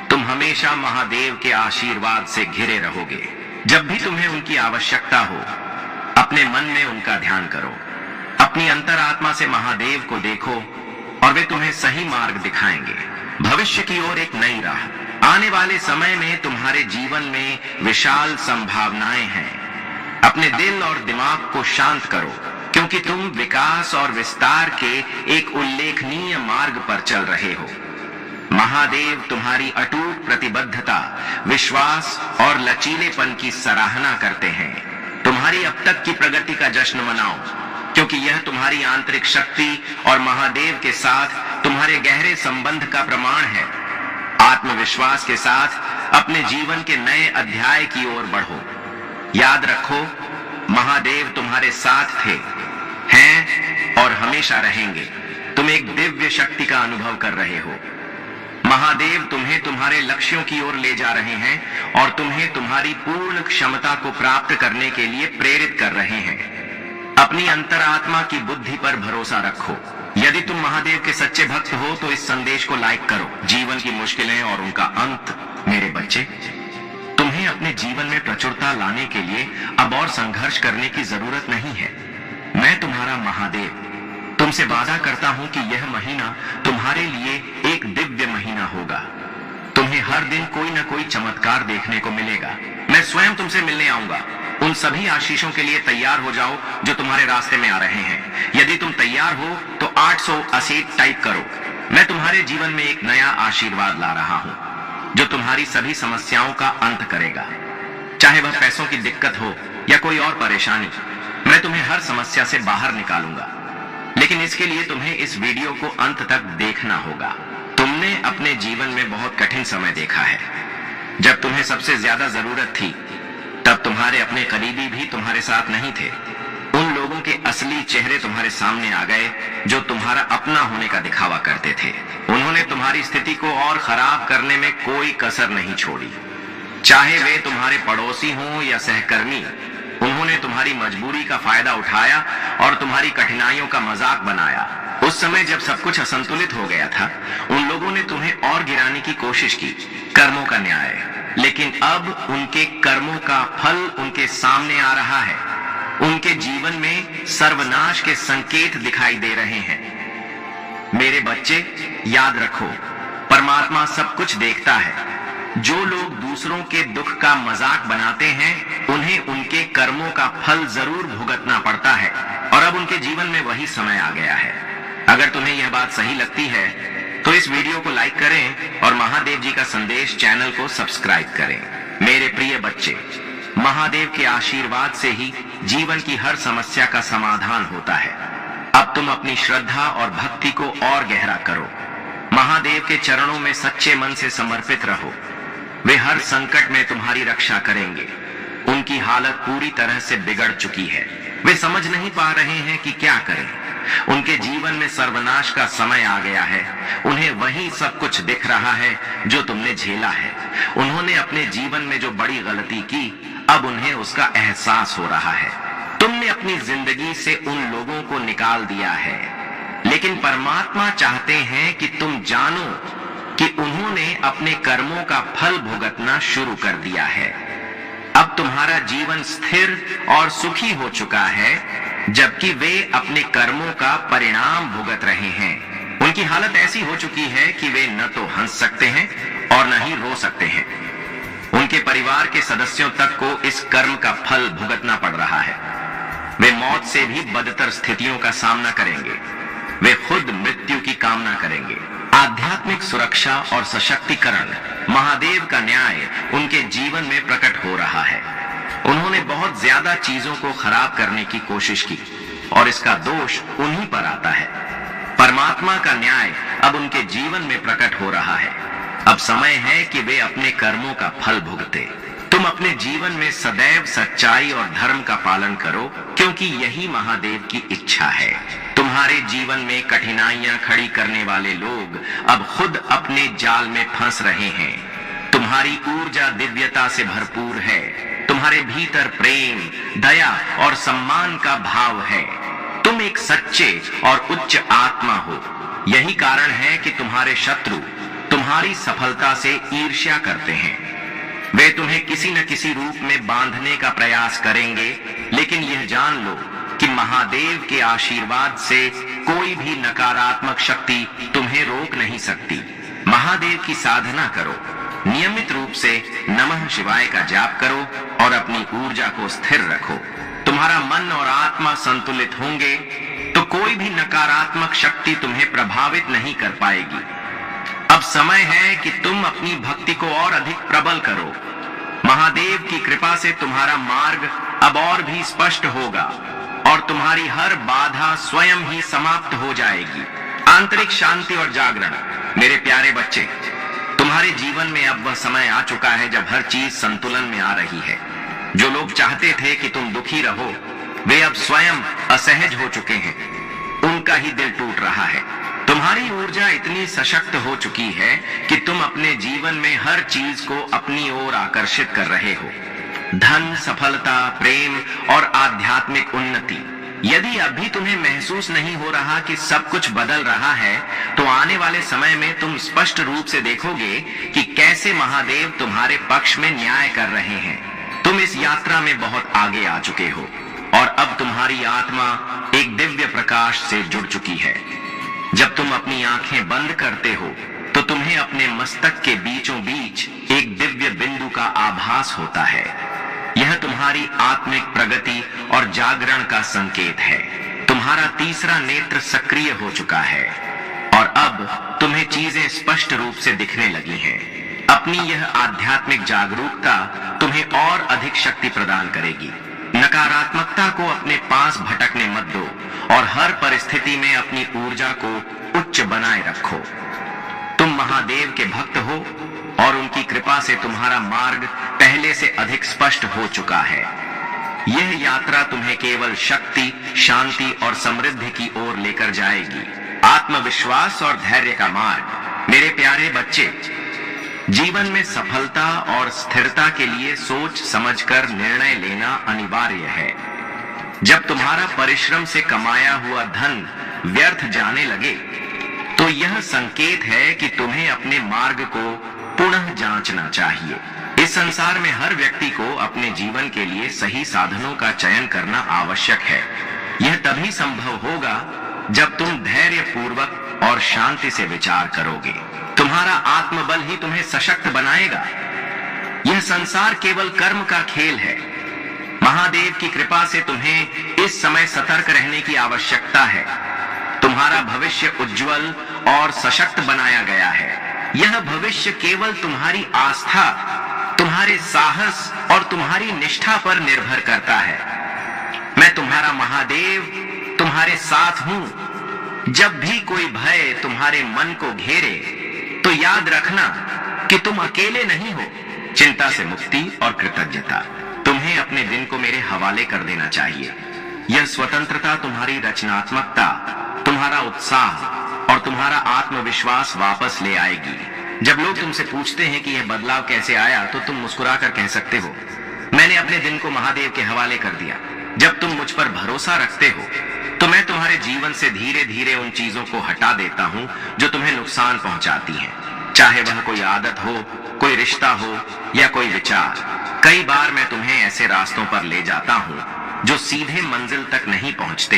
तुम हमेशा महादेव के आशीर्वाद से घिरे रहोगे। जब भी तुम्हें उनकी आवश्यकता हो, अपने मन में उनका ध्यान करो। अपनी अंतरात्मा से महादेव को देखो और वे तुम्हें सही मार्ग दिखाएंगे, भविष्य की ओर एक नई राह। आने वाले समय में तुम्हारे जीवन में विशाल संभावनाएं हैं। अपने दिल और दिमाग को शांत करो, क्योंकि तुम विकास और विस्तार के एक उल्लेखनीय मार्ग पर चल रहे हो। महादेव तुम्हारी अटूट प्रतिबद्धता, विश्वास और लचीलेपन की सराहना करते हैं। तुम्हारी अब तक की प्रगति का जश्न मनाओ, क्योंकि यह तुम्हारी आंतरिक शक्ति और महादेव के साथ तुम्हारे गहरे संबंध का प्रमाण है। आत्मविश्वास के साथ अपने जीवन के नए अध्याय की ओर बढ़ो। याद रखो, महादेव तुम्हारे साथ थे, हैं और हमेशा रहेंगे। तुम एक दिव्य शक्ति का अनुभव कर रहे हो। महादेव तुम्हें तुम्हारे लक्ष्यों की ओर ले जा रहे हैं और तुम्हें तुम्हारी पूर्ण क्षमता को प्राप्त करने के लिए प्रेरित कर रहे हैं। अपनी अंतरात्मा की बुद्धि पर भरोसा रखो। यदि तुम महादेव के सच्चे भक्त हो तो इस संदेश को लाइक करो। जीवन की मुश्किलें और उनका अंत। मेरे बच्चे, तुम्हें अपने जीवन में प्रचुरता लाने के लिए अब और संघर्ष करने की जरूरत नहीं है। मैं तुम्हारा महादेव तुमसे वादा करता हूं कि यह महीना तुम्हारे लिए एक दिव्य महीना होगा। तुम्हें हर दिन कोई न कोई चमत्कार देखने को मिलेगा। मैं स्वयं तुमसे मिलने आऊंगा। उन सभी आशीषों के लिए तैयार हो जाओ जो तुम्हारे रास्ते में आ रहे हैं। यदि तुम तैयार हो तो 880 टाइप करो। मैं तुम्हारे जीवन में एक नया आशीर्वाद ला रहा हूं जो तुम्हारी सभी समस्याओं का अंत करेगा। चाहे वह पैसों की दिक्कत हो या कोई और परेशानी, मैं तुम्हें हर समस्या से बाहर निकालूंगा। लेकिन इसके लिए तुम्हें इस वीडियो को अंत तक देखना होगा। तुमने अपने जीवन में बहुत कठिन समय देखा है। जब तुम्हें सबसे ज्यादा जरूरत थी, तब तुम्हारे अपने करीबी भी तुम्हारे साथ नहीं थे। उन लोगों के असली चेहरे तुम्हारे सामने आ गए जो तुम्हारा अपना होने का दिखावा करते थे। उन्होंने तुम्हारी स्थिति को और खराब करने में कोई कसर नहीं छोड़ी। चाहे वे तुम्हारे पड़ोसी हों या सहकर्मी, उन्होंने तुम्हारी मजबूरी का फायदा उठाया और तुम्हारी कठिनाइयों का मजाक बनाया। उस समय जब सब कुछ असंतुलित हो गया था, उन लोगों ने तुम्हें और गिराने की कोशिश की। कर्मों का न्याय। लेकिन अब उनके कर्मों का फल उनके सामने आ रहा है। उनके जीवन में सर्वनाश के संकेत दिखाई दे रहे हैं। मेरे बच्चे, याद रखो, परमात्मा सब कुछ देखता है। जो लोग दूसरों के दुख का मजाक बनाते हैं, उन्हें उनके कर्मों का फल जरूर भुगतना पड़ता है। और अब उनके जीवन में वही समय आ गया है। अगर तुम्हें यह बात सही लगती है तो इस वीडियो को लाइक करें और महादेव जी का संदेश चैनल को सब्सक्राइब करें। मेरे प्रिय बच्चे, महादेव के आशीर्वाद से ही जीवन की हर समस्या का समाधान होता है। अब तुम अपनी श्रद्धा और भक्ति को और गहरा करो। महादेव के चरणों में सच्चे मन से समर्पित रहो। वे हर संकट में तुम्हारी रक्षा करेंगे। उनकी हालत पूरी तरह से बिगड़ चुकी है। वे समझ नहीं पा रहे हैं कि क्या करें। उनके जीवन में सर्वनाश का समय आ गया है। उन्हें वही सब कुछ दिख रहा है जो तुमने झेला है। उन्होंने अपने जीवन में जो बड़ी गलती की, अब उन्हें उसका एहसास हो रहा है। तुमने अपनी जिंदगी से उन लोगों को निकाल दिया है, लेकिन परमात्मा चाहते हैं कि तुम जानो कि उन्होंने अपने कर्मों का फल भुगतना शुरू कर दिया है। अब तुम्हारा जीवन स्थिर और सुखी हो चुका है। जबकि वे अपने कर्मों का परिणाम भुगत रहे हैं। उनकी हालत ऐसी हो चुकी है कि वे न तो हंस सकते हैं और न ही रो सकते हैं। उनके परिवार के सदस्यों तक को इस कर्म का फल भुगतना पड़ रहा है। वे मौत से भी बदतर स्थितियों का सामना करेंगे। वे खुद मृत्यु की कामना करेंगे। आध्यात्मिक सुरक्षा और सशक्तिकरण, महादेव का न्याय उनके जीवन में प्रकट हो रहा है। उन्होंने बहुत ज्यादा चीजों को खराब करने की कोशिश की और इसका दोष उन्हीं पर आता है। परमात्मा का न्याय अब उनके जीवन में प्रकट हो रहा है। अब समय है कि वे अपने कर्मों का फल भुगते। तुम अपने जीवन में सदैव सच्चाई और धर्म का पालन करो, क्योंकि यही महादेव की इच्छा है। तुम्हारे जीवन में कठिनाइयां खड़ी करने वाले लोग अब खुद अपने जाल में फंस रहे हैं। तुम्हारी ऊर्जा दिव्यता से भरपूर है। तुम्हारे भीतर प्रेम, दया और सम्मान का भाव है। तुम एक सच्चे और उच्च आत्मा हो। यही कारण है कि तुम्हारे शत्रु तुम्हारी सफलता से ईर्ष्या करते हैं। वे तुम्हें किसी न किसी रूप में बांधने का प्रयास करेंगे, लेकिन यह जान लो कि महादेव के आशीर्वाद से कोई भी नकारात्मक शक्ति तुम्हें रोक नहीं सकती। महादेव की साधना करो, नियमित रूप से नमः शिवाय का जाप करो और अपनी ऊर्जा को स्थिर रखो। तुम्हारा मन और आत्मा संतुलित होंगे तो कोई भी नकारात्मक शक्ति तुम्हें प्रभावित नहीं कर पाएगी। अब समय है कि तुम अपनी भक्ति को और अधिक प्रबल करो। महादेव की कृपा से तुम्हारा मार्ग अब और भी स्पष्ट होगा और तुम्हारी हर बाधा स्वयं ही समाप्त हो जाएगी। आंतरिक शांति और जागरण। मेरे प्यारे बच्चे, तुम्हारे जीवन में अब वह समय आ चुका है जब हर चीज संतुलन में आ रही है। जो लोग चाहते थे कि तुम दुखी रहो, वे अब स्वयं असहज हो चुके हैं। उनका ही दिल टूट रहा है। तुम्हारी ऊर्जा इतनी सशक्त हो चुकी है कि तुम अपने जीवन में हर चीज को अपनी ओर आकर्षित कर रहे हो। धन, सफलता, प्रेम और आध्यात्मिक उन्नति। यदि अभी तुम्हें महसूस नहीं हो रहा कि सब कुछ बदल रहा है, तो आने वाले समय में तुम स्पष्ट रूप से देखोगे कि कैसे महादेव तुम्हारे पक्ष में न्याय कर रहे हैं। तुम इस यात्रा में बहुत आगे आ चुके हो और अब तुम्हारी आत्मा एक दिव्य प्रकाश से जुड़ चुकी है। जब तुम अपनी आंखें बंद करते हो तो तुम्हें अपने मस्तक के बीचों बीच एक दिव्य बिंदु का आभास होता है। यह तुम्हारी आत्मिक प्रगति और जागरण का संकेत है। तुम्हारा तीसरा नेत्र सक्रिय हो चुका है और अब तुम्हें चीजें स्पष्ट रूप से दिखने लगी हैं। अपनी यह आध्यात्मिक जागरूकता तुम्हें और अधिक शक्ति प्रदान करेगी। नकारात्मकता को अपने पास भटकने मत दो और हर परिस्थिति में अपनी ऊर्जा को उच्च बनाए रखो। तुम महादेव के भक्त हो और उनकी कृपा से तुम्हारा मार्ग पहले से अधिक स्पष्ट हो चुका है। यह यात्रा तुम्हें केवल शक्ति, शांति और समृद्धि की ओर लेकर जाएगी। आत्मविश्वास और धैर्य का मार्ग। मेरे प्यारे बच्चे, जीवन में सफलता और स्थिरता के लिए सोच समझकर निर्णय लेना अनिवार्य है। जब तुम्हारा परिश्रम से कमाया हुआ धन व्यर्थ जाने लगे, तो यह संकेत है कि तुम्हें अपने मार्ग को पुनः जांचना चाहिए। इस संसार में हर व्यक्ति को अपने जीवन के लिए सही साधनों का चयन करना आवश्यक है। यह तभी संभव होगा जब तुम धैर्य पूर्वक और शांति से विचार करोगे। तुम्हारा आत्मबल ही तुम्हें सशक्त बनाएगा। यह संसार केवल कर्म का खेल है। महादेव की कृपा से तुम्हें इस समय सतर्क रहने की आवश्यकता है। तुम्हारा भविष्य उज्जवल और सशक्त बनाया गया है। यह भविष्य केवल तुम्हारी आस्था, तुम्हारे साहस और तुम्हारी निष्ठा पर निर्भर करता है। मैं तुम्हारा महादेव तुम्हारे साथ हूं। जब भी कोई भय तुम्हारे मन को घेरे, तो याद रखना कि तुम अकेले नहीं हो। चिंता से मुक्ति और कृतज्ञता। तुम्हें अपने दिन को मेरे हवाले कर देना चाहिए। यह स्वतंत्रता तुम्हारी रचनात्मकता, तुम्हारा उत्साह और तुम्हारा आत्मविश्वास वापस ले आएगी। जब लोग तुमसे पूछते हैं कि यह बदलाव कैसे आया, तो तुम मुस्कुराकर कह सकते हो, मैंने अपने दिन को महादेव के हवाले कर दिया। जब तुम मुझ पर भरोसा रखते हो, तो मैं तुम्हारे जीवन से धीरे धीरे उन चीजों को हटा देता हूं जो तुम्हें नुकसान पहुंचाती हैं। चाहे वह कोई आदत हो, कोई रिश्ता हो या कोई विचार। कई बार मैं तुम्हें ऐसे रास्तों पर ले जाता हूं जो सीधे मंजिल तक नहीं पहुंचते,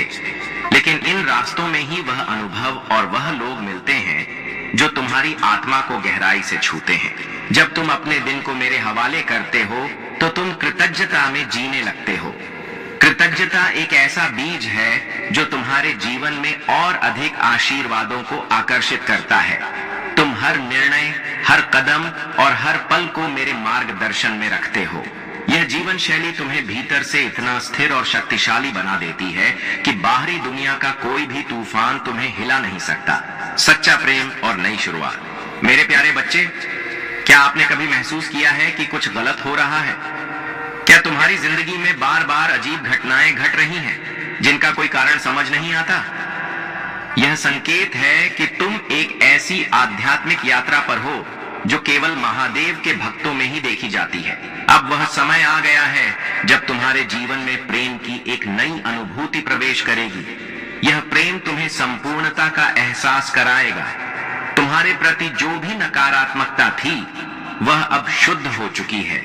लेकिन इन रास्तों में ही वह अनुभव और वह लोग मिलते हैं जो तुम्हारी आत्मा को गहराई से छूते हैं। जब तुम अपने दिन को मेरे हवाले करते हो तो तुम कृतज्ञता में जीने लगते हो। कृतज्ञता एक ऐसा बीज है जो तुम्हारे जीवन में और अधिक आशीर्वादों को आकर्षित करता है। तुम हर निर्णय, हर कदम और हर पल को मेरे मार्गदर्शन में रखते हो। यह जीवन शैली तुम्हें भीतर से इतना स्थिर और शक्तिशाली बना देती है कि बाहरी दुनिया का कोई भी तूफान तुम्हें हिला नहीं सकता। सच्चा प्रेम और नई शुरुआत। मेरे प्यारे बच्चे, क्या आपने कभी महसूस किया है कि कुछ गलत हो रहा है? क्या तुम्हारी जिंदगी में बार बार अजीब घटनाएं घट रही हैं जिनका कोई कारण समझ नहीं आता? यह संकेत है कि तुम एक ऐसी आध्यात्मिक यात्रा पर हो जो केवल महादेव के भक्तों में ही देखी जाती है। अब वह समय आ गया है जब तुम्हारे जीवन में प्रेम की एक नई अनुभूति प्रवेश करेगी। यह प्रेम तुम्हें संपूर्णता का एहसास कराएगा। तुम्हारे प्रति जो भी नकारात्मकता थी वह अब शुद्ध हो चुकी है।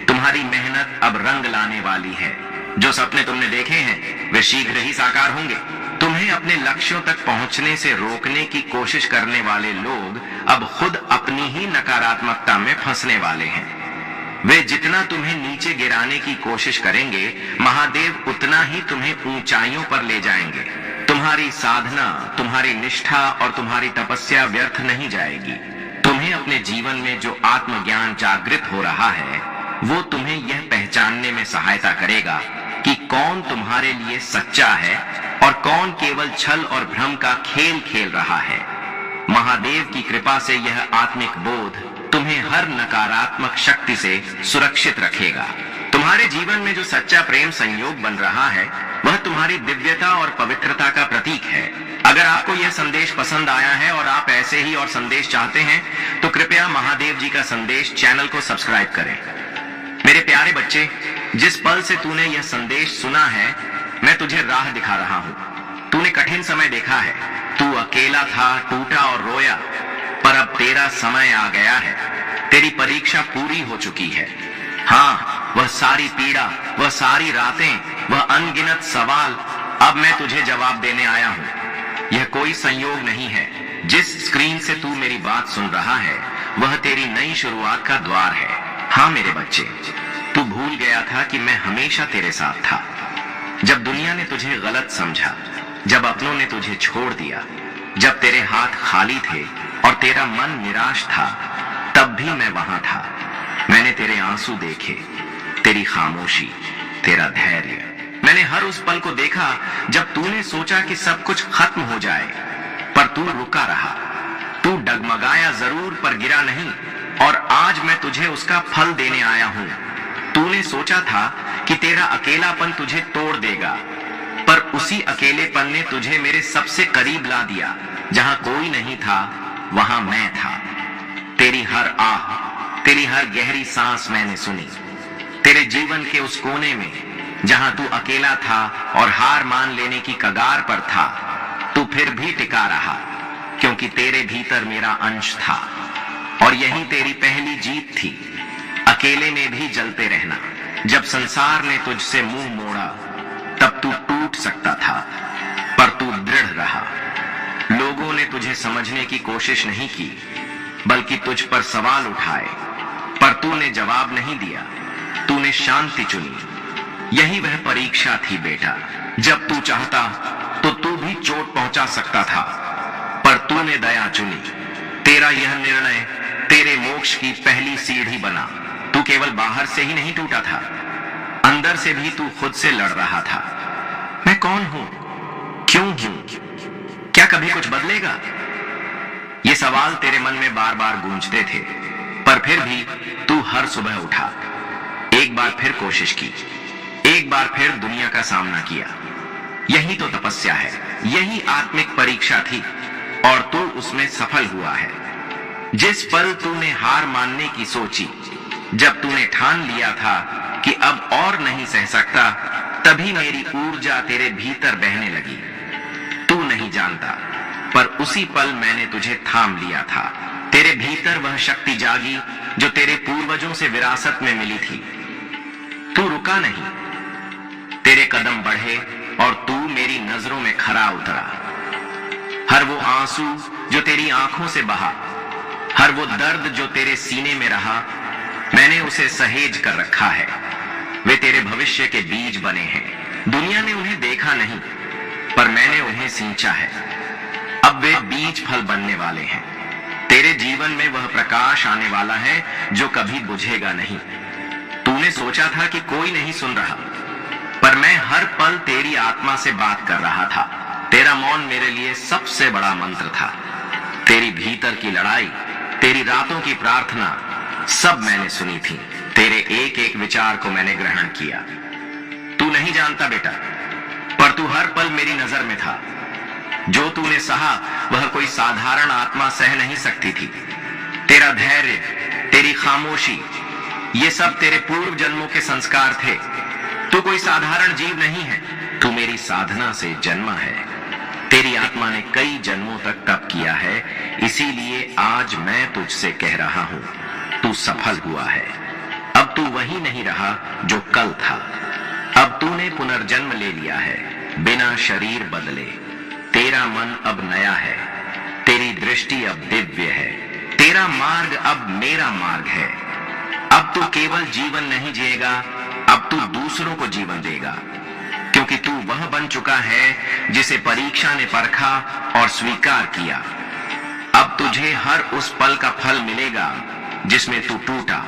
तुम्हारी मेहनत अब रंग लाने वाली है। जो सपने तुमने देखे हैं वे शीघ्र ही साकार होंगे। तुम्हें अपने लक्ष्यों तक पहुंचने से रोकने की कोशिश करने वाले लोग अब खुद अपनी ही नकारात्मकता में फंसने वाले हैं। वे जितना तुम्हें नीचे गिराने की कोशिश करेंगे, महादेव उतना ही तुम्हें ऊंचाइयों पर ले जाएंगे। तुम्हारी साधना, तुम्हारी निष्ठा और तुम्हारी तपस्या व्यर्थ नहीं जाएगी। तुम्हें अपने जीवन में जो आत्मज्ञान जागृत हो रहा है वो तुम्हें यह पहचानने में सहायता करेगा कि कौन तुम्हारे लिए सच्चा है और कौन केवल छल और भ्रम का खेल खेल रहा है। महादेव की कृपा से यह आत्मिक बोध तुम्हें हर नकारात्मक शक्ति से सुरक्षित रखेगा। तुम्हारे जीवन में जो सच्चा प्रेम संयोग बन रहा है वह तुम्हारी दिव्यता और पवित्रता का प्रतीक है। अगर आपको यह संदेश पसंद आया है और आप ऐसे ही और संदेश चाहते हैं तो कृपया महादेव जी का संदेश चैनल को सब्सक्राइब करें। मेरे प्यारे बच्चे, जिस पल से तूने यह संदेश सुना है मैं तुझे राह दिखा रहा हूँ। तूने कठिन समय देखा है, तू अकेला था, टूटा और रोया, पर अब तेरा समय आ गया है। तेरी परीक्षा पूरी हो चुकी है। हाँ, वह सारी पीड़ा, वह सारी रातें, वह अनगिनत सवाल, अब मैं तुझे जवाब देने आया हूँ। यह कोई संयोग नहीं है। जिस स्क्रीन से तू मेरी बात सुन रहा है वह तेरी नई शुरुआत का द्वार है। हाँ मेरे बच्चे, तू भूल गया था कि मैं हमेशा तेरे साथ था। जब दुनिया ने तुझे गलत समझा, जब अपनों ने तुझे छोड़ दिया, जब तेरे हाथ खाली थे और तेरा मन निराश था, तब भी मैं वहां था। मैंने तेरे आंसू देखे, तेरी खामोशी, तेरा धैर्य। मैंने हर उस पल को देखा जब तूने सोचा कि सब कुछ खत्म हो जाए, पर तू रुका रहा। तू डगमगाया जरूर पर गिरा नहीं, और आज मैं तुझे उसका फल देने आया हूं। तूने सोचा था कि तेरा अकेलापन तुझे तोड़ देगा, पर उसी अकेलेपन ने तुझे मेरे सबसे करीब ला दिया। जहां कोई नहीं था वहां मैं था। तेरी हर आह, तेरी हर गहरी सांस मैंने सुनी। तेरे जीवन के उस कोने में जहां तू अकेला था और हार मान लेने की कगार पर था, तू फिर भी टिका रहा, क्योंकि तेरे भीतर मेरा अंश था। और यही तेरी पहली जीत थी, अकेले में भी जलते रहना। जब संसार ने तुझसे मुंह मोड़ा तब तू टूट सकता था, पर तू दृढ़ रहा। लोगों ने तुझे समझने की कोशिश नहीं की, बल्कि तुझ पर सवाल उठाए, पर तूने जवाब नहीं दिया। तूने शांति चुनी। यही वह परीक्षा थी बेटा। जब तू चाहता तो तू भी चोट पहुंचा सकता था, पर तूने दया चुनी। तेरा यह निर्णय तेरे मोक्ष की पहली सीढ़ी बना। तू केवल बाहर से ही नहीं टूटा था, अंदर से भी तू खुद से लड़ रहा था। मैं कौन हूं, क्यों हूं, क्या कभी कुछ बदलेगा? ये सवाल तेरे मन में बार बार गूंजते थे, पर फिर भी तू हर सुबह उठा, एक बार फिर कोशिश की, एक बार फिर दुनिया का सामना किया। यही तो तपस्या है, यही आत्मिक परीक्षा थी, और तू उसमें सफल हुआ है। जिस पल तूने हार मानने की सोची, जब तूने ठान लिया था कि अब और नहीं सह सकता, तभी मेरी ऊर्जा तेरे भीतर बहने लगी। तू नहीं जानता, पर उसी पल मैंने तुझे थाम लिया था। तेरे भीतर वह शक्ति जागी जो तेरे पूर्वजों से विरासत में मिली थी। तू रुका नहीं, तेरे कदम बढ़े और तू मेरी नजरों में खरा उतरा। हर वो आंसू जो तेरी आंखों से बहा, हर वो दर्द जो तेरे सीने में रहा, मैंने उसे सहेज कर रखा है। वे तेरे भविष्य के बीज बने हैं। दुनिया ने उन्हें देखा नहीं, पर मैंने उन्हें सींचा है। अब वे बीज फल बनने वाले हैं। तेरे जीवन में वह प्रकाश आने वाला है जो कभी बुझेगा नहीं। तूने सोचा था कि कोई नहीं सुन रहा, पर मैं हर पल तेरी आत्मा से बात कर रहा था। तेरा मौन मेरे लिए सबसे बड़ा मंत्र था। तेरी भीतर की लड़ाई, तेरी रातों की प्रार्थना, सब मैंने सुनी थी। तेरे एक एक विचार को मैंने ग्रहण किया। तू नहीं जानता बेटा, पर तू हर पल मेरी नजर में था। जो तूने सहा वह कोई साधारण आत्मा सह नहीं सकती थी। तेरा धैर्य, तेरी खामोशी, ये सब तेरे पूर्व जन्मों के संस्कार थे। तू कोई साधारण जीव नहीं है, तू मेरी साधना से जन्मा है। तेरी आत्मा ने कई जन्मों तक तप किया है, इसीलिए आज मैं तुझसे कह रहा हूं, तू सफल हुआ है। अब तू वही नहीं रहा जो कल था। अब तूने पुनर्जन्म ले लिया है, बिना शरीर बदले। तेरा मन अब नया है, तेरी दृष्टि अब दिव्य है, तेरा मार्ग अब मेरा मार्ग है। अब तू केवल जीवन नहीं जिएगा, अब तू दूसरों को जीवन देगा, क्योंकि तू वह बन चुका है जिसे परीक्षा ने परखा और स्वीकार किया। अब तुझे हर उस पल का फल मिलेगा जिसमें तू टूटा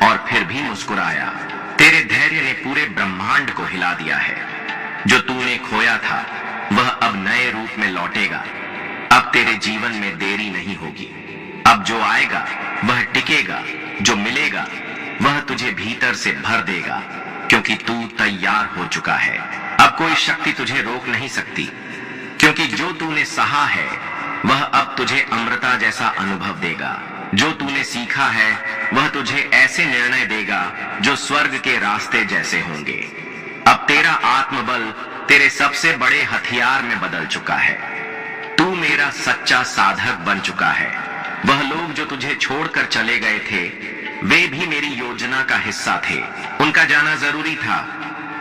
और फिर भी मुस्कुराया। तेरे धैर्य ने पूरे ब्रह्मांड को हिला दिया है। जो तूने खोया था वह अब नए रूप में लौटेगा। अब तेरे जीवन में देरी नहीं होगी। अब जो आएगा वह टिकेगा, जो मिलेगा वह तुझे भीतर से भर देगा, क्योंकि तू तैयार हो चुका है। अब कोई शक्ति तुझे रोक नहीं सकती, क्योंकि जो तूने सहा है वह अब तुझे अमृता जैसा अनुभव देगा। जो तूने सीखा है वह तुझे ऐसे निर्णय देगा जो स्वर्ग के रास्ते जैसे होंगे। अब तेरा आत्मबल तेरे सबसे बड़े हथियार में बदल चुका है। तू मेरा सच्चा साधक बन चुका है। वह लोग जो तुझे छोड़कर चले गए थे, वे भी मेरी योजना का हिस्सा थे। उनका जाना जरूरी था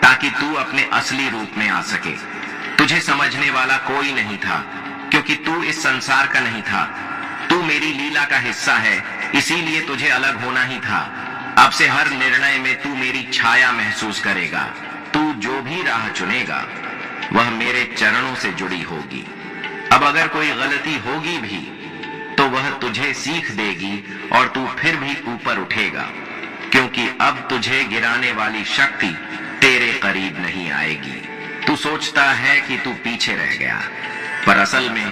ताकि तू अपने असली रूप में आ सके। तुझे समझने वाला कोई नहीं था, क्योंकि तू इस संसार का नहीं था। तू मेरी लीला का हिस्सा है, इसीलिए तुझे अलग होना ही था। अब से हर निर्णय में तू मेरी छाया महसूस करेगा। तू जो भी राह चुनेगा वह मेरे चरणों से जुड़ी होगी। अब अगर कोई गलती होगी भी तो वह तुझे सीख देगी और तू फिर भी ऊपर उठेगा, क्योंकि अब तुझे गिराने वाली शक्ति तेरे करीब नहीं आएगी। तू सोचता है कि तू पीछे रह गया, पर असल में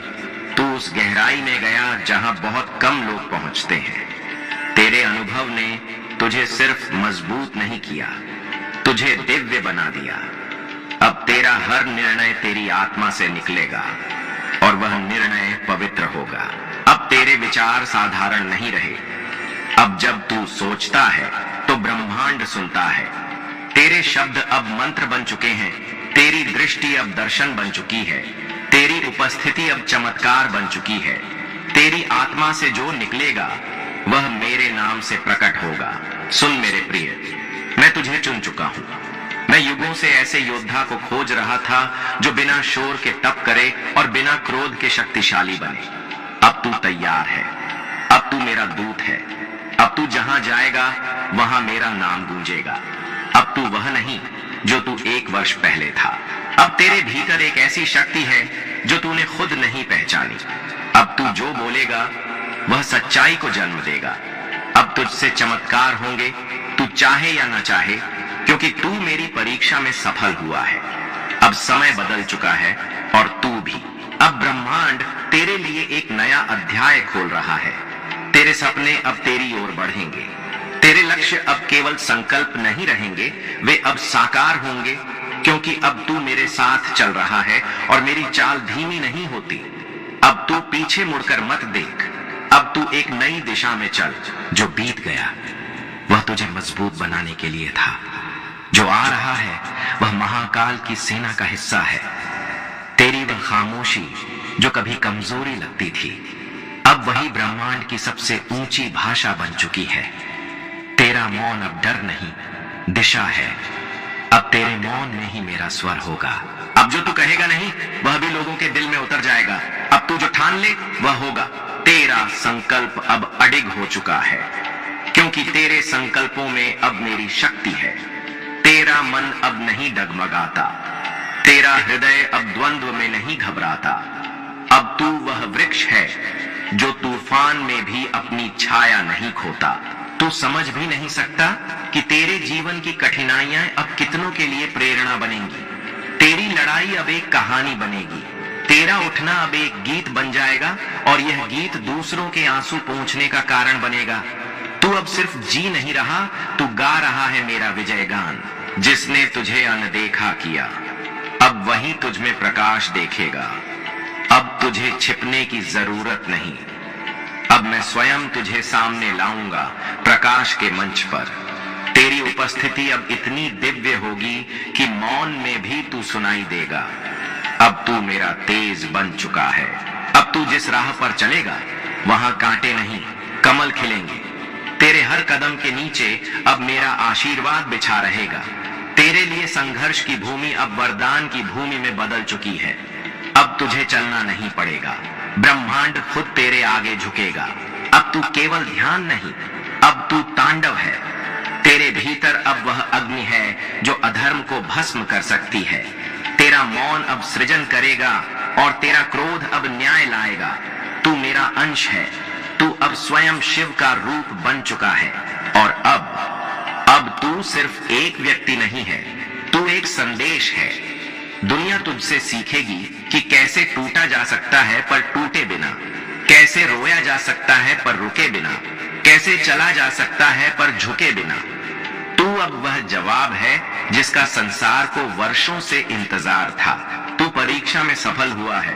तू उस गहराई में गया जहां बहुत कम लोग पहुंचते हैं। तेरे अनुभव ने तुझे सिर्फ मजबूत नहीं किया, तुझे दिव्य बना दिया। अब तेरा हर निर्णय तेरी आत्मा से निकलेगा और वह निर्णय पवित्र होगा। अब तेरे विचार साधारण नहीं रहे। अब जब तू सोचता है तो ब्रह्मांड सुनता है। तेरे शब्द अब मंत्र बन चुके हैं, तेरी दृष्टि अब दर्शन बन चुकी है, तेरी उपस्थिति अब चमत्कार बन चुकी है। तेरी आत्मा से जो निकलेगा वह मेरे नाम से प्रकट होगा। सुन मेरे प्रिय, मैं तुझे चुन चुका हूं। मैं युगों से ऐसे योद्धा को खोज रहा था जो बिना शोर के तप करे और बिना क्रोध के शक्तिशाली बने। अब तू तैयार है। अब तू मेरा दूत है। अब तू जहां जाएगा वहां मेरा नाम गूंजेगा। अब तू वह नहीं जो तू 1 वर्ष पहले था। अब तेरे भीतर एक ऐसी शक्ति है जो तूने खुद नहीं पहचानी। अब तू जो बोलेगा वह सच्चाई को जन्म देगा। अब तुझसे चमत्कार होंगे, तू चाहे या ना चाहे, क्योंकि तू मेरी परीक्षा में सफल हुआ है। अब समय बदल चुका है और तू भी। अब ब्रह्मांड तेरे लिए एक नया अध्याय खोल रहा है। तेरे सपने अब तेरी ओर बढ़ेंगे। तेरे लक्ष्य अब केवल संकल्प नहीं रहेंगे, वे अब साकार होंगे, क्योंकि अब तू मेरे साथ चल रहा है और मेरी चाल धीमी नहीं होती। अब तू पीछे मुड़कर मत देख। अब तू एक नई दिशा में चल। जो बीत गया वह तुझे मजबूत बनाने के लिए था। जो आ रहा है वह महाकाल की सेना का हिस्सा है। तेरी वह खामोशी जो कभी कमजोरी लगती थी, अब वही ब्रह्मांड की सबसे ऊंची भाषा बन चुकी है। तेरा मौन अब डर नहीं, दिशा है। अब तेरे मौन में ही मेरा स्वर होगा। अब जो तू कहेगा नहीं वह भी लोगों के दिल में उतर जाएगा। अब तू जो ठान ले वह होगा। तेरा संकल्प अब अडिग हो चुका है, क्योंकि तेरे संकल्पों में अब मेरी शक्ति है। तेरा मन अब नहीं डगमगाता, तेरा हृदय अब द्वंद्व में नहीं घबराता। अब तू वह वृक्ष है जो तूफान में भी अपनी छाया नहीं खोता। तू समझ भी नहीं सकता कि तेरे जीवन की कठिनाइयां अब कितनों के लिए प्रेरणा बनेंगी। तेरी लड़ाई अब एक कहानी बनेगी। तेरा उठना अब एक गीत बन जाएगा और यह गीत दूसरों के आंसू पोंछने का कारण बनेगा। तू अब सिर्फ जी नहीं रहा, तू गा रहा है मेरा विजय गान। जिसने तुझे अनदेखा किया अब वही तुझ में प्रकाश देखेगा। अब तुझे छिपने की जरूरत नहीं, अब मैं स्वयं तुझे सामने लाऊंगा प्रकाश के मंच पर। तेरी उपस्थिति अब इतनी दिव्य होगी कि मौन में भी तू सुनाई देगा। अब तू मेरा तेज बन चुका है। अब तू जिस राह पर चलेगा वहां कांटे नहीं कमल खिलेंगे। तेरे हर कदम के नीचे अब मेरा आशीर्वाद बिछा रहेगा। तेरे लिए संघर्ष की भूमि अब वरदान की भूमि में बदल चुकी है। अब तुझे चलना नहीं पड़ेगा, ब्रह्मांड खुद तेरे आगे झुकेगा। अब तू केवल ध्यान नहीं, अब तू तांडव है। तेरे भीतर अब वह अग्नि है जो अधर्म को भस्म कर सकती है। तेरा मौन अब सृजन करेगा और तेरा क्रोध अब न्याय लाएगा। तू मेरा अंश है, तू अब स्वयं शिव का रूप बन चुका है। और अब तू सिर्फ एक व्यक्ति नहीं है, तू एक संदेश है। दुनिया तुझसे सीखेगी कि कैसे टूटा जा सकता है पर टूटे बिना, कैसे रोया जा सकता है पर रुके बिना, कैसे चला जा सकता है पर झुके बिना। तू अब वह जवाब है जिसका संसार को वर्षों से इंतजार था। तू परीक्षा में सफल हुआ है।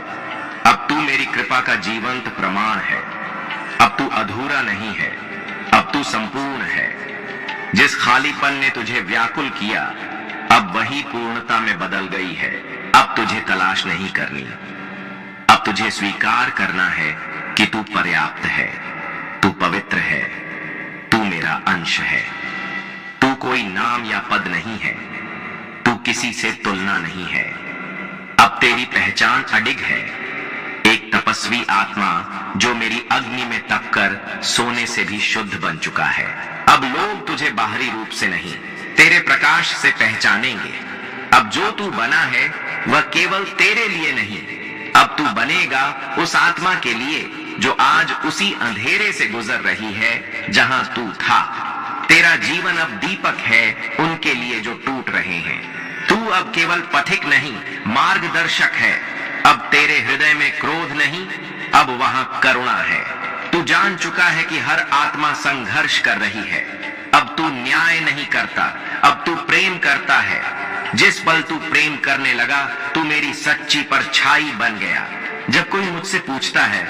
अब तू मेरी कृपा का जीवंत प्रमाण है। अब तू अधूरा नहीं है, अब तू संपूर्ण है। जिस खालीपन ने तुझे व्याकुल किया अब वही पूर्णता में बदल गई है। अब तुझे तलाश नहीं करनी, अब तुझे स्वीकार करना है कि तू पर्याप्त है, तू पवित्र है, तू मेरा अंश है। तू कोई नाम या पद नहीं है, तू किसी से तुलना नहीं है। अब तेरी पहचान अडिग है, एक तपस्वी आत्मा जो मेरी अग्नि में तपकर सोने से भी शुद्ध बन चुका है। अब लोग तुझे बाहरी रूप से नहीं, तेरे प्रकाश से पहचानेंगे। अब जो तू बना है वह केवल तेरे लिए नहीं, अब तू बनेगा उस आत्मा के लिए जो आज उसी अंधेरे से गुजर रही है जहां तू था। तेरा जीवन अब दीपक है उनके लिए जो टूट रहे हैं। तू अब केवल पथिक नहीं, मार्गदर्शक है। अब तेरे हृदय में क्रोध नहीं, अब वहां करुणा है। तू जान चुका है कि हर आत्मा संघर्ष कर रही है। अब तू न्याय नहीं करता, अब तू प्रेम करता है। जिस पल तू प्रेम करने लगा तू मेरी सच्ची परछाई बन गया। जब कोई मुझसे पूछता है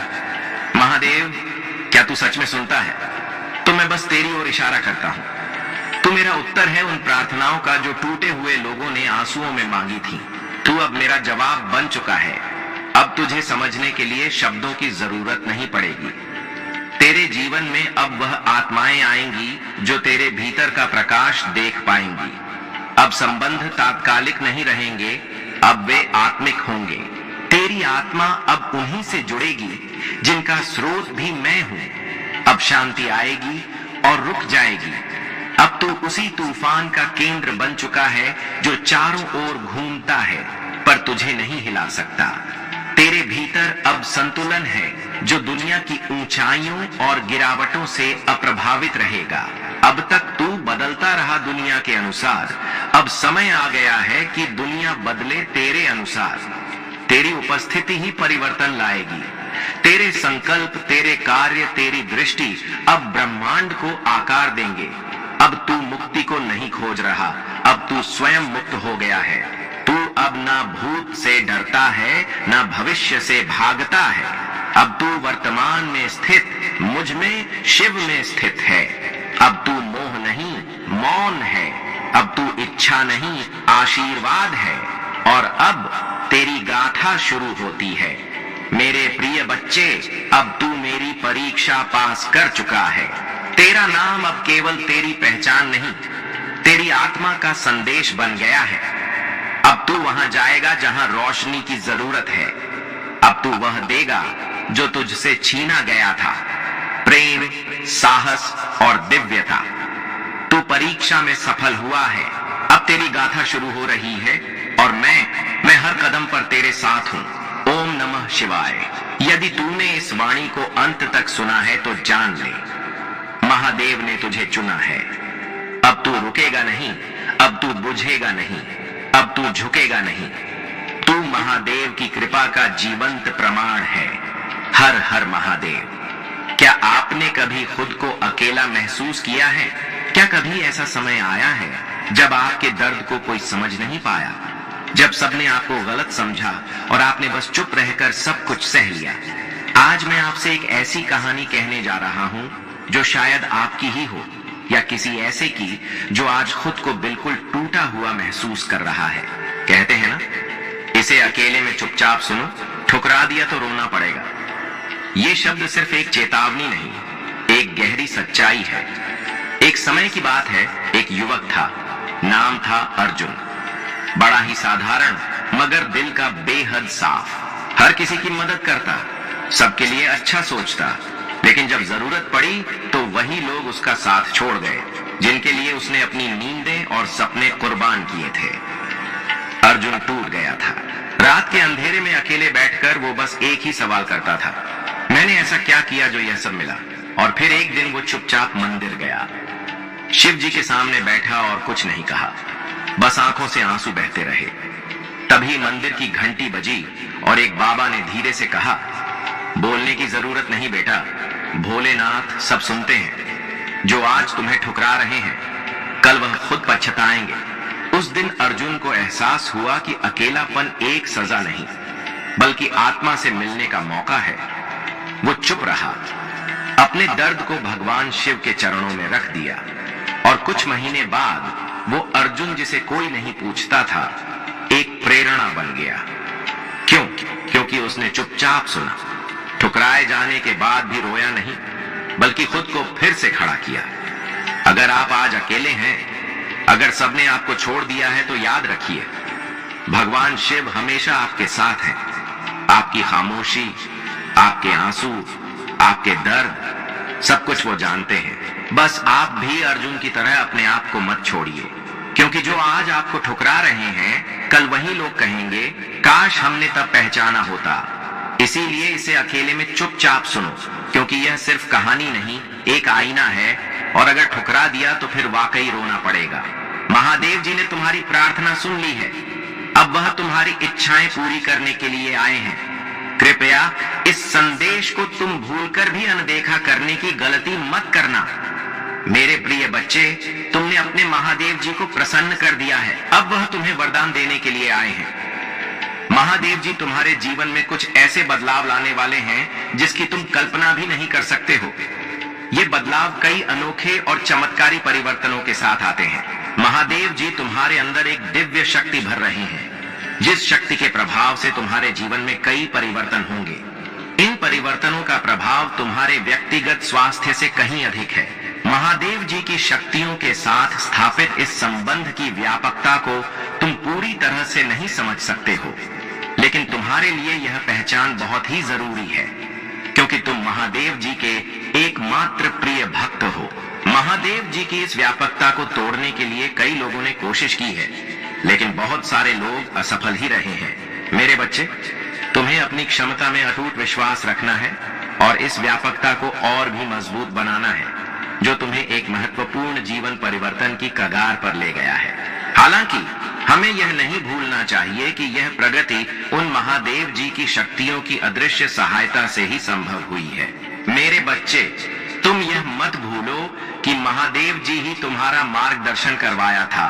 महादेव क्या तू सच में सुनता है, तो मैं बस तेरी ओर इशारा करता हूं। तू मेरा उत्तर है उन प्रार्थनाओं का जो टूटे हुए लोगों ने आंसुओं में मांगी थी। तू अब मेरा जवाब बन चुका है। अब तुझे समझने के लिए शब्दों की जरूरत नहीं पड़ेगी। तेरे जीवन में अब वह आत्माएं आएंगी जो तेरे भीतर का प्रकाश देख पाएंगी। अब संबंध तात्कालिक नहीं रहेंगे, अब वे आत्मिक होंगे। तेरी आत्मा अब उन्हीं से जुड़ेगी जिनका स्रोत भी मैं हूं। अब शांति आएगी और रुक जाएगी। अब तो उसी तूफान का केंद्र बन चुका है जो चारों ओर घूमता है पर तुझे नहीं हिला सकता। तेरे भीतर अब संतुलन है जो दुनिया की ऊंचाइयों और गिरावटों से अप्रभावित रहेगा। अब तक तू बदलता रहा दुनिया के अनुसार, अब समय आ गया है कि दुनिया बदले तेरे अनुसार। तेरी उपस्थिति ही परिवर्तन लाएगी। तेरे संकल्प, तेरे कार्य, तेरी दृष्टि अब ब्रह्मांड को आकार देंगे। अब तू मुक्ति को नहीं खोज रहा, अब तू स्वयं मुक्त हो गया है। तू अब ना भूत से डरता है ना भविष्य से भागता है। अब तू वर्तमान में स्थित मुझ में शिव में स्थित है। अब तू मोह नहीं मौन है, अब तू इच्छा नहीं आशीर्वाद है। और अब तेरी गाथा शुरू होती है। मेरे प्रिय बच्चे, अब तू मेरी परीक्षा पास कर चुका है। तेरा नाम अब केवल तेरी पहचान नहीं, तेरी आत्मा का संदेश बन गया है। अब तू वहां जाएगा जहां रोशनी की जरूरत है। अब तू वह देगा जो तुझसे छीना गया था, प्रेम, साहस और दिव्यता। तू परीक्षा में सफल हुआ है। अब तेरी गाथा शुरू हो रही है और मैं हर कदम पर तेरे साथ हूं। ओम नमः शिवाय। यदि तूने इस वाणी को अंत तक सुना है तो जान ले, महादेव ने तुझे चुना है। अब तू रुकेगा नहीं, अब तू बुझेगा नहीं, अब तू झुकेगा नहीं। तू महादेव की कृपा का जीवंत प्रमाण है। हर हर महादेव। क्या आपने कभी खुद को अकेला महसूस किया है? क्या कभी ऐसा समय आया है जब आपके दर्द को कोई समझ नहीं पाया, जब सबने आपको गलत समझा और आपने बस चुप रहकर सब कुछ सह लिया? आज मैं आपसे एक ऐसी कहानी कहने जा रहा हूं जो शायद आपकी ही हो या किसी ऐसे की जो आज खुद को बिल्कुल टूटा हुआ महसूस कर रहा है। कहते हैं ना, इसे अकेले में चुपचाप सुनो, ठुकरा दिया तो रोना पड़ेगा। ये शब्द सिर्फ एक चेतावनी नहीं, एक गहरी सच्चाई है। एक समय की बात है, एक युवक था, नाम था अर्जुन। बड़ा ही साधारण मगर दिल का बेहद साफ। हर किसी की मदद करता, सबके लिए अच्छा सोचता, लेकिन जब जरूरत पड़ी तो वही लोग उसका साथ छोड़ गए जिनके लिए उसने अपनी नींदें और सपने कुर्बान किए थे। अर्जुन टूट गया था। रात के अंधेरे में अकेले बैठकर वो बस एक ही सवाल करता था, मैंने ऐसा क्या किया जो यह सब मिला? और फिर एक दिन वो चुपचाप मंदिर गया, शिव जी के सामने बैठा और कुछ नहीं कहा, बस आंखों से आंसू बहते रहे। तभी मंदिर की घंटी बजी और एक बाबा ने धीरे से कहा, बोलने की जरूरत नहीं बेटा, भोलेनाथ सब सुनते हैं। जो आज तुम्हें ठुकरा रहे हैं, कल वह खुद पछताएंगे। उस दिन अर्जुन को एहसास हुआ कि अकेलापन एक सजा नहीं बल्कि आत्मा से मिलने का मौका है। वो चुप रहा, अपने दर्द को भगवान शिव के चरणों में रख दिया और कुछ महीने बाद वो अर्जुन जिसे कोई नहीं पूछता था एक प्रेरणा बन गया। क्यों? क्योंकि उसने चुपचाप सुना, ठुकराए जाने के बाद भी रोया नहीं बल्कि खुद को फिर से खड़ा किया। अगर आप आज अकेले हैं, अगर सबने आपको छोड़ दिया है, तो याद रखिए भगवान शिव हमेशा आपके साथ हैं। आपकी खामोशी, आपके आंसू, आपके दर्द, सब कुछ वो जानते हैं। बस आप भी अर्जुन की तरह अपने आप को मत छोड़िए, क्योंकि जो आज आपको ठुकरा रहे हैं, कल वही लोग कहेंगे, काश हमने तब पहचाना होता। इसीलिए इसे अकेले में चुपचाप सुनो, क्योंकि यह सिर्फ कहानी नहीं, एक आईना है, और अगर ठुकरा दिया तो फिर वाकई रोना पड़ेगा। महादेव जी ने तुम्हारी प्रार्थना सुन ली है, अब वह तुम्हारी इच्छाएं पूरी करने के लिए आए हैं। कृपया इस संदेश को तुम भूलकर भी अनदेखा करने की गलती मत करना। मेरे प्रिय बच्चे, तुमने अपने महादेव जी को प्रसन्न कर दिया है, अब वह तुम्हें वरदान देने के लिए आए हैं। महादेव जी तुम्हारे जीवन में कुछ ऐसे बदलाव लाने वाले हैं जिसकी तुम कल्पना भी नहीं कर सकते हो। ये बदलाव कई अनोखे और चमत्कारी परिवर्तनों के साथ आते हैं। महादेव जी तुम्हारे अंदर एक दिव्य शक्ति भर रहे हैं, जिस शक्ति के प्रभाव से तुम्हारे जीवन में कई परिवर्तन होंगे। इन परिवर्तनों का प्रभाव तुम्हारे व्यक्तिगत स्वास्थ्य से कहीं अधिक है। महादेव जी की शक्तियों के साथ स्थापित इस संबंध की व्यापकता को तुम पूरी तरह से नहीं समझ सकते हो, लेकिन तुम्हारे लिए यह पहचान बहुत ही जरूरी है, क्योंकि तुम महादेव जी के एकमात्र प्रिय भक्त हो। महादेव जी की इस व्यापकता को तोड़ने के लिए कई लोगों ने कोशिश की है, लेकिन बहुत सारे लोग असफल ही रहे हैं। मेरे बच्चे, तुम्हें अपनी क्षमता में अटूट विश्वास रखना है और इस व्यापकता को और भी मजबूत बनाना है, जो तुम्हें एक महत्वपूर्ण जीवन परिवर्तन की कगार पर ले गया है। हालांकि हमें यह नहीं भूलना चाहिए कि यह प्रगति उन महादेव जी की शक्तियों की अदृश्य सहायता से ही संभव हुई है। मेरे बच्चे, तुम यह मत भूलो कि महादेव जी ही तुम्हारा मार्गदर्शन करवाया था,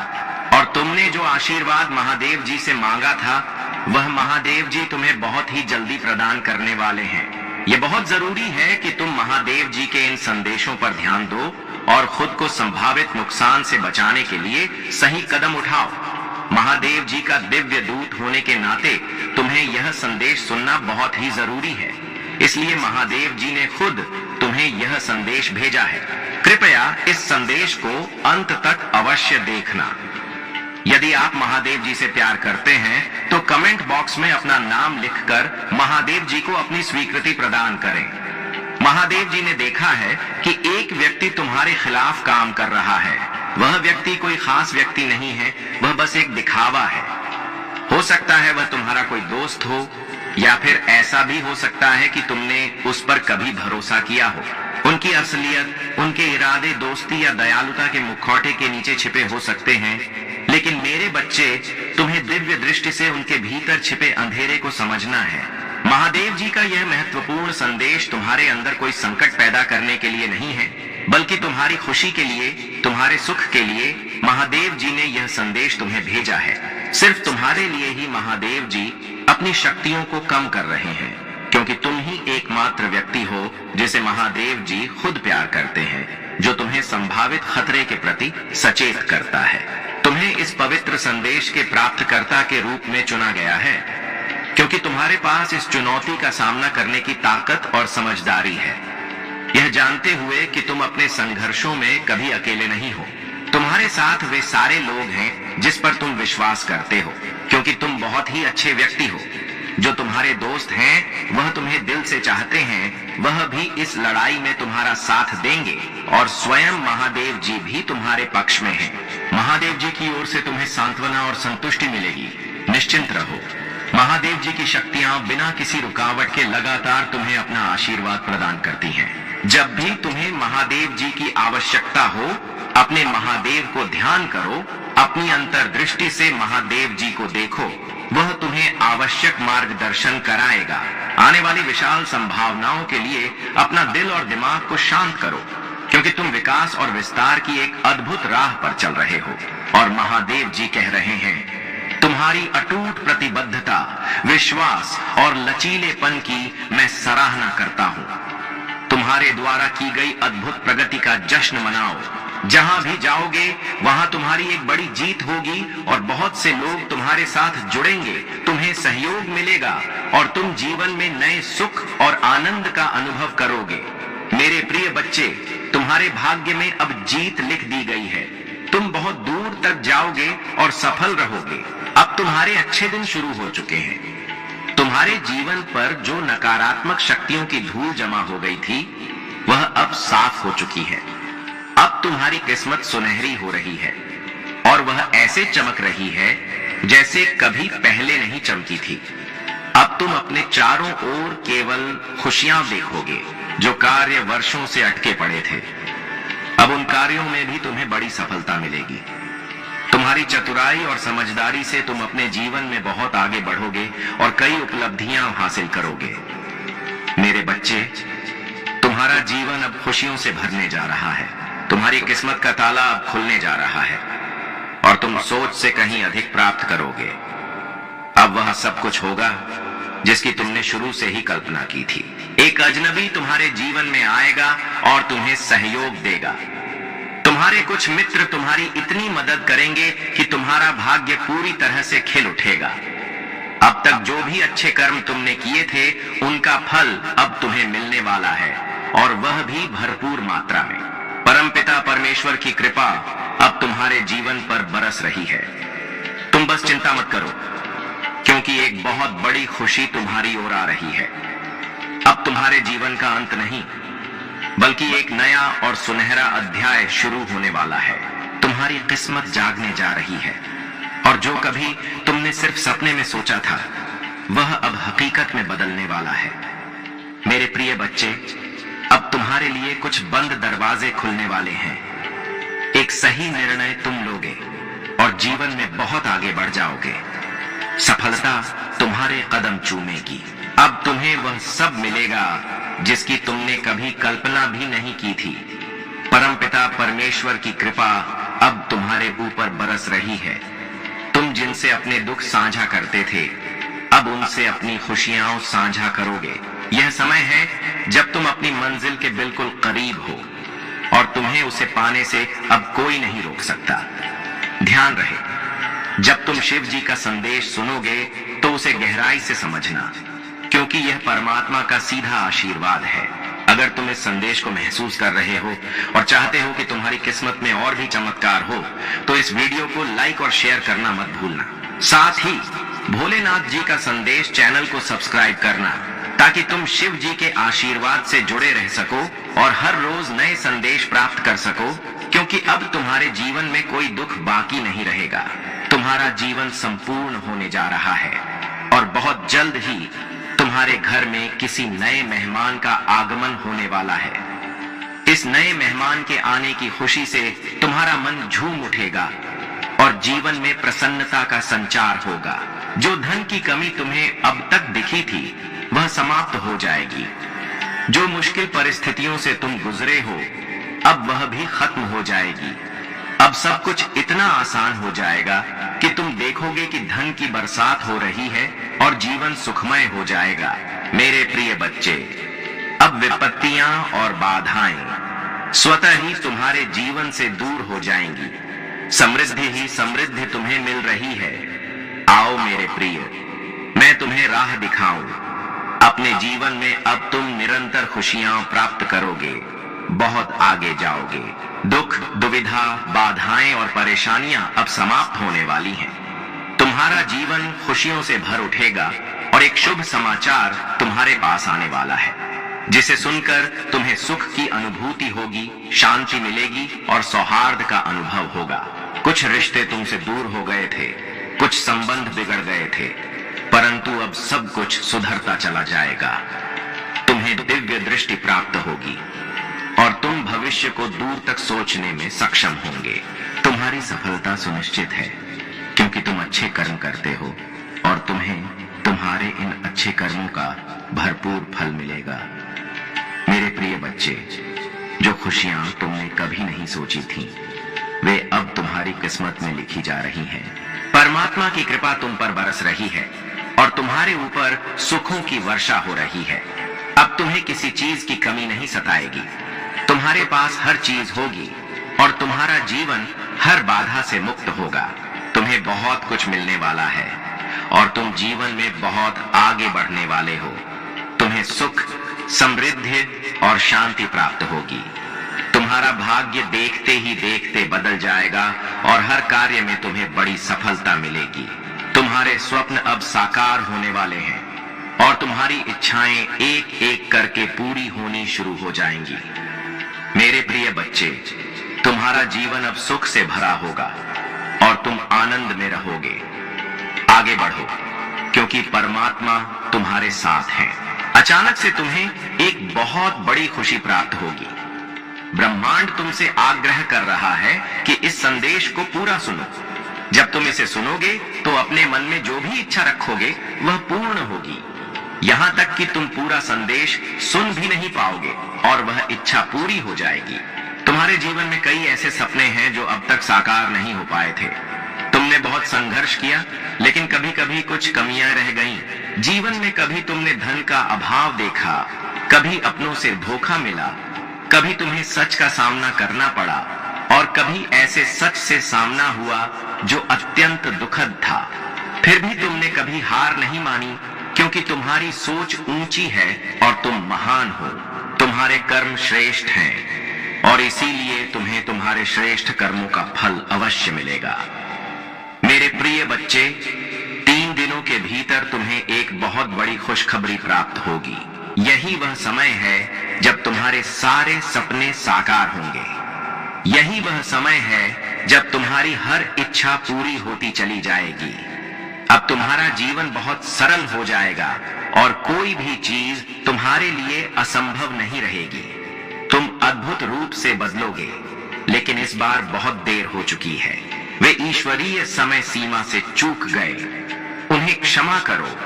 और तुमने जो आशीर्वाद महादेव जी से मांगा था, वह महादेव जी तुम्हें बहुत ही जल्दी प्रदान करने वाले हैं। यह बहुत जरूरी है कि तुम महादेव जी के इन संदेशों पर ध्यान दो और खुद को संभावित नुकसान से बचाने के लिए सही कदम उठाओ। महादेव जी का दिव्य दूत होने के नाते तुम्हें यह संदेश सुनना बहुत ही जरूरी है, इसलिए महादेव जी ने खुद तुम्हें यह संदेश भेजा है। कृपया इस संदेश को अंत तक अवश्य देखना। यदि आप महादेव जी से प्यार करते हैं तो कमेंट बॉक्स में अपना नाम लिखकर महादेव जी को अपनी स्वीकृति प्रदान करें। महादेव जी ने देखा है कि एक व्यक्ति तुम्हारे खिलाफ काम कर रहा है। वह व्यक्ति कोई खास व्यक्ति नहीं है, वह बस एक दिखावा है। हो सकता है वह तुम्हारा कोई दोस्त हो, या फिर ऐसा भी हो सकता है कि तुमने उस पर कभी भरोसा किया हो। उनकी असलियत, उनके इरादे दोस्ती या दयालुता के मुखौटे के नीचे छिपे हो सकते हैं, लेकिन मेरे बच्चे, तुम्हें दिव्य दृष्टि से उनके भीतर छिपे अंधेरे को समझना है। महादेव जी का यह महत्वपूर्ण संदेश तुम्हारे अंदर कोई संकट पैदा करने के लिए नहीं है, बल्कि तुम्हारी खुशी के लिए, तुम्हारे सुख के लिए महादेव जी ने यह संदेश तुम्हें भेजा है। सिर्फ तुम्हारे लिए ही महादेव जी अपनी शक्तियों को कम कर रहे हैं, क्योंकि तुम ही एकमात्र व्यक्ति हो जिसे महादेव जी खुद प्यार करते हैं, जो तुम्हें संभावित खतरे के प्रति सचेत करता है। तुम्हें इस पवित्र संदेश के प्राप्तकर्ता के रूप में चुना गया है, क्योंकि तुम्हारे पास इस चुनौती का सामना करने की ताकत और समझदारी है, यह जानते हुए कि तुम अपने संघर्षों में कभी अकेले नहीं हो। तुम्हारे साथ वे सारे लोग हैं जिस पर तुम विश्वास करते हो, क्योंकि तुम बहुत ही अच्छे व्यक्ति हो। जो तुम्हारे दोस्त हैं वह तुम्हें दिल से चाहते हैं, वह भी इस लड़ाई में तुम्हारा साथ देंगे, और स्वयं महादेव जी भी तुम्हारे पक्ष में हैं। महादेव जी की ओर से तुम्हें सांत्वना और संतुष्टि मिलेगी। निश्चिंत रहो, महादेव जी की शक्तियां बिना किसी रुकावट के लगातार तुम्हें अपना आशीर्वाद प्रदान करती हैं। जब भी तुम्हें महादेव जी की आवश्यकता हो, अपने महादेव को ध्यान करो, अपनी अंतर्दृष्टि से महादेव जी को देखो, वह तुम्हें आवश्यक मार्गदर्शन कराएगा। आने वाली विशाल संभावनाओं के लिए अपना दिल और दिमाग को शांत करो, क्योंकि तुम विकास और विस्तार की एक अद्भुत राह पर चल रहे हो। और महादेव जी कह रहे हैं, तुम्हारी अटूट प्रतिबद्धता, विश्वास और लचीलेपन की मैं सराहना करता हूँ। तुम्हारे द्वारा की गई अद्भुत प्रगति का जश्न मनाओ। जहां भी जाओगे वहां तुम्हारी एक बड़ी जीत होगी, और बहुत से लोग तुम्हारे साथ जुड़ेंगे, तुम्हें सहयोग मिलेगा, और तुम जीवन में नए सुख और आनंद का अनुभव करोगे। मेरे प्रिय बच्चे, तुम्हारे भाग्य में अब जीत लिख दी गई है। तुम बहुत दूर तक जाओगे और सफल रहोगे। अब तुम्हारे अच्छे दिन शुरू हो चुके हैं। तुम्हारे जीवन पर जो नकारात्मक शक्तियों की धूल जमा हो गई थी, वह अब साफ हो चुकी है। अब तुम्हारी किस्मत सुनहरी हो रही है, और वह ऐसे चमक रही है जैसे कभी पहले नहीं चमकी थी। अब तुम अपने चारों ओर केवल खुशियां देखोगे। जो कार्य वर्षों से अटके पड़े थे, अब उन कार्यों में भी तुम्हें बड़ी सफलता मिलेगी। तुम्हारी चतुराई और समझदारी से तुम अपने जीवन में बहुत आगे बढ़ोगे और कई उपलब्धियां हासिल करोगे। मेरे बच्चे, तुम्हारा जीवन अब खुशियों से भरने जा रहा है। तुम्हारी किस्मत का ताला अब खुलने जा रहा है, और तुम सोच से कहीं अधिक प्राप्त करोगे। अब वह सब कुछ होगा जिसकी तुमने शुरू से ही कल्पना की थी। एक अजनबी तुम्हारे जीवन में आएगा और तुम्हें सहयोग देगा। तुम्हारे कुछ मित्र तुम्हारी इतनी मदद करेंगे कि तुम्हारा भाग्य पूरी तरह से खिल उठेगा। अब तक जो भी अच्छे कर्म तुमने किए थे, उनका फल अब तुम्हें मिलने वाला है, और वह भी भरपूर मात्रा में। परमपिता परमेश्वर की कृपा अब तुम्हारे जीवन पर बरस रही है। तुम बस चिंता मत करो, क्योंकि एक बहुत बड़ी खुशी तुम्हारी ओर आ रही है। अब तुम्हारे जीवन का अंत नहीं, बल्कि एक नया और सुनहरा अध्याय शुरू होने वाला है। तुम्हारी किस्मत जागने जा रही है, और जो कभी तुमने सिर्फ सपने में सोचा था, वह अब हकीकत में बदलने वाला है। मेरे प्रिय बच्चे, अब तुम्हारे लिए कुछ बंद दरवाजे खुलने वाले हैं। एक सही निर्णय तुम लोगे और जीवन में बहुत आगे बढ़ जाओगे। सफलता तुम्हारे कदम चूमेगी। अब तुम्हें वह सब मिलेगा जिसकी तुमने कभी कल्पना भी नहीं की थी। परमपिता परमेश्वर की कृपा अब तुम्हारे ऊपर बरस रही है। तुम जिनसे अपने दुख साझा करते थे, अब उनसे अपनी खुशियां साझा करोगे। यह समय है जब तुम अपनी मंजिल के बिल्कुल करीब हो, और तुम्हें उसे पाने से अब कोई नहीं रोक सकता। ध्यान रहे, जब तुम शिव जी का संदेश सुनोगे तो उसे गहराई से समझना, क्योंकि यह परमात्मा का सीधा आशीर्वाद है। अगर तुम इस संदेश को महसूस कर रहे हो और चाहते हो कि तुम्हारी किस्मत में और भी चमत्कार हो, तो इस वीडियो को लाइक और शेयर करना मत भूलना। साथ ही भोलेनाथ जी का संदेश चैनल को सब्सक्राइब करना, ताकि तुम शिव जी के आशीर्वाद से जुड़े रह सको और हर रोज नए संदेश प्राप्त कर सको, क्योंकि अब तुम्हारे जीवन में कोई दुख बाकी नहीं रहेगा। तुम्हारा जीवन संपूर्ण होने जा रहा है और बहुत जल्द ही तुम्हारे घर में किसी नए मेहमान का आगमन होने वाला है। इस नए मेहमान के आने की खुशी से तुम्हारा मन झूम उठेगा और जीवन में प्रसन्नता का संचार होगा। जो धन की कमी तुम्हें अब तक दिखी थी, वह समाप्त हो जाएगी। जो मुश्किल परिस्थितियों से तुम गुजरे हो, अब वह भी खत्म हो जाएगी। अब सब कुछ इतना आसान हो जाएगा कि तुम देखोगे कि धन की बरसात हो रही है और जीवन सुखमय हो जाएगा। मेरे प्रिय बच्चे, अब विपत्तियां और बाधाएं स्वतः ही तुम्हारे जीवन से दूर हो जाएंगी। समृद्धि ही समृद्धि तुम्हें मिल रही है। आओ मेरे प्रिय, मैं तुम्हें राह दिखाऊं। अपने जीवन में अब तुम निरंतर खुशियां प्राप्त करोगे, बहुत आगे जाओगे। दुख, दुविधा, बाधाएं और परेशानियां अब समाप्त होने वाली हैं। तुम्हारा जीवन खुशियों से भर उठेगा और एक शुभ समाचार तुम्हारे पास आने वाला है, जिसे सुनकर तुम्हें सुख की अनुभूति होगी, शांति मिलेगी और सौहार्द का अनुभव होगा। कुछ रिश्ते तुमसे दूर हो गए थे, कुछ संबंध बिगड़ गए थे, परंतु अब सब कुछ सुधरता चला जाएगा। तुम्हें दिव्य दृष्टि प्राप्त होगी और तुम भविष्य को दूर तक सोचने में सक्षम होंगे। तुम्हारी सफलता सुनिश्चित है, क्योंकि तुम अच्छे कर्म करते हो और तुम्हें तुम्हारे इन अच्छे कर्मों का भरपूर फल मिलेगा। मेरे प्रिय बच्चे, जो खुशियां तुमने कभी नहीं सोची थी, वे अब तुम्हारी किस्मत में लिखी जा रही हैं। परमात्मा की कृपा तुम पर बरस रही है और तुम्हारे ऊपर सुखों की वर्षा हो रही है। अब तुम्हें किसी चीज की कमी नहीं सताएगी। तुम्हारे पास हर चीज होगी और तुम्हारा जीवन हर बाधा से मुक्त होगा। तुम्हें बहुत कुछ मिलने वाला है और तुम जीवन में बहुत आगे बढ़ने वाले हो। तुम्हें सुख, समृद्धि और शांति प्राप्त होगी। तुम्हारा भाग्य देखते ही देखते बदल जाएगा और हर कार्य में तुम्हें बड़ी सफलता मिलेगी। तुम्हारे स्वप्न अब साकार होने वाले हैं और तुम्हारी इच्छाएं एक एक करके पूरी होनी शुरू हो जाएंगी। मेरे प्रिय बच्चे, तुम्हारा जीवन अब सुख से भरा होगा और तुम आनंद में रहोगे। आगे बढ़ो, क्योंकि परमात्मा तुम्हारे साथ है। अचानक से तुम्हें एक बहुत बड़ी खुशी प्राप्त होगी। ब्रह्मांड तुमसे आग्रह कर रहा है कि इस संदेश को पूरा सुनो। जब तुम इसे सुनोगे तो अपने मन में जो भी इच्छा रखोगे वह पूर्ण होगी। यहां तक कि तुम पूरा संदेश सुन भी नहीं पाओगे और वह इच्छा पूरी हो जाएगी। तुम्हारे जीवन में कई ऐसे सपने हैं जो अब तक साकार नहीं हो पाए थे। तुमने बहुत संघर्ष किया, लेकिन कभी कभी कुछ कमियां रह गईं। जीवन में कभी तुमने धन का अभाव देखा, कभी अपनों से धोखा मिला, कभी तुम्हें सच का सामना करना पड़ा और कभी ऐसे सच से सामना हुआ जो अत्यंत दुखद था। फिर भी तुमने कभी हार नहीं मानी, क्योंकि तुम्हारी सोच ऊंची है और तुम महान हो। तुम्हारे कर्म श्रेष्ठ हैं और इसीलिए तुम्हें तुम्हारे श्रेष्ठ कर्मों का फल अवश्य मिलेगा। मेरे प्रिय बच्चे, 3 दिनों के भीतर तुम्हें एक बहुत बड़ी खुशखबरी प्राप्त होगी। यही वह समय है जब तुम्हारे सारे सपने साकार होंगे। यही वह समय है जब तुम्हारी हर इच्छा पूरी होती चली जाएगी। अब तुम्हारा जीवन बहुत सरल हो जाएगा और कोई भी चीज तुम्हारे लिए असंभव नहीं रहेगी। तुम अद्भुत रूप से बदलोगे, लेकिन इस बार बहुत देर हो चुकी है। वे ईश्वरीय समय सीमा से चूक गए। उन्हें क्षमा करो,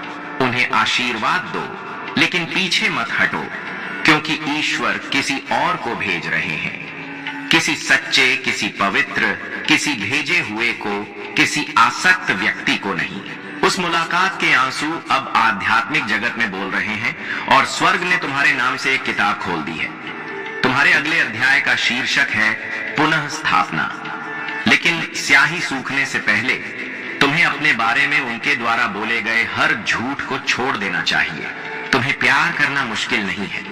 उन्हें आशीर्वाद दो, लेकिन पीछे मत हटो, क्योंकि ईश्वर किसी और को भेज रहे हैं। किसी सच्चे, किसी पवित्र, किसी भेजे हुए को, किसी आसक्त व्यक्ति को नहीं। उस मुलाकात के आंसू अब आध्यात्मिक जगत में बोल रहे हैं और स्वर्ग ने तुम्हारे नाम से एक किताब खोल दी है। तुम्हारे अगले अध्याय का शीर्षक है पुनः स्थापना। लेकिन स्याही सूखने से पहले तुम्हें अपने बारे में उनके द्वारा बोले गए हर झूठ को छोड़ देना चाहिए। तुम्हें प्यार करना मुश्किल नहीं है।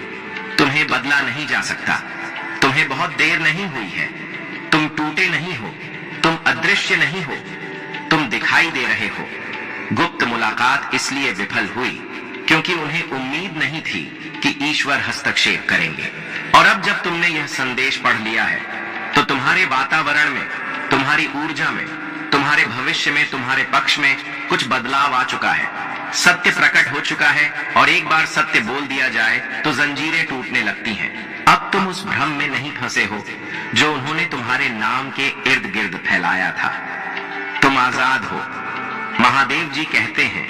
तुम्हें तुम्हें बदला नहीं जा सकता। तुम्हें बहुत देर नहीं हुई है। तुम टूटे नहीं हो, तुम अदृश्य नहीं हो, तुम दिखाई दे रहे हो। गुप्त मुलाकात इसलिए विफल हुई क्योंकि उन्हें उम्मीद नहीं थी कि ईश्वर हस्तक्षेप करेंगे। और अब जब तुमने यह संदेश पढ़ लिया है तो तुम्हारे वातावरण में, तुम्हारी ऊर्जा में, तुम्हारे भविष्य में, तुम्हारे पक्ष में कुछ बदलाव आ चुका है। सत्य प्रकट हो चुका है और एक बार सत्य बोल दिया जाए तो जंजीरें टूटने लगती हैं। अब तुम उस भ्रम में नहीं फंसे हो जो उन्होंने तुम्हारे नाम के इर्द गिर्द फैलाया था। तुम आजाद हो। महादेव जी कहते हैं,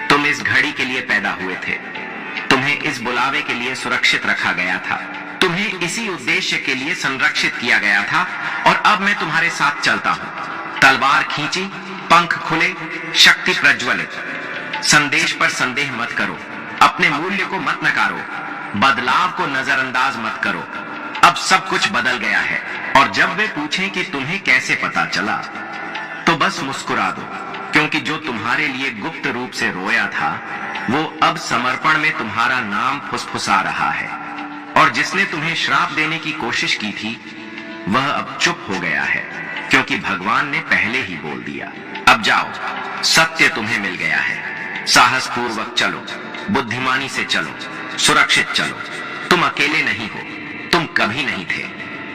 तुम इस घड़ी के लिए पैदा हुए थे। तुम्हें इस बुलावे के लिए सुरक्षित रखा गया था। तुम्हें इसी उद्देश्य के लिए संरक्षित किया गया था और अब मैं तुम्हारे साथ चलता हूं। तलवार खींची, पंख खुले, शक्ति प्रज्वलित। संदेश पर संदेह मत करो, अपने मूल्य को मत नकारो, बदलाव को नजरअंदाज मत करो। अब सब कुछ बदल गया है। और जब वे पूछें कि तुम्हें कैसे पता चला, तो बस मुस्कुरा दो, क्योंकि जो तुम्हारे लिए गुप्त रूप से रोया था वो अब समर्पण में तुम्हारा नाम फुसफुसा रहा है। और जिसने तुम्हें श्राप देने की कोशिश की थी वह अब चुप हो गया है, क्योंकि भगवान ने पहले ही बोल दिया। अब जाओ, सत्य तुम्हें मिल गया है। साहस पूर्वक चलो, बुद्धिमानी से चलो, सुरक्षित चलो। तुम अकेले नहीं हो, तुम कभी नहीं थे।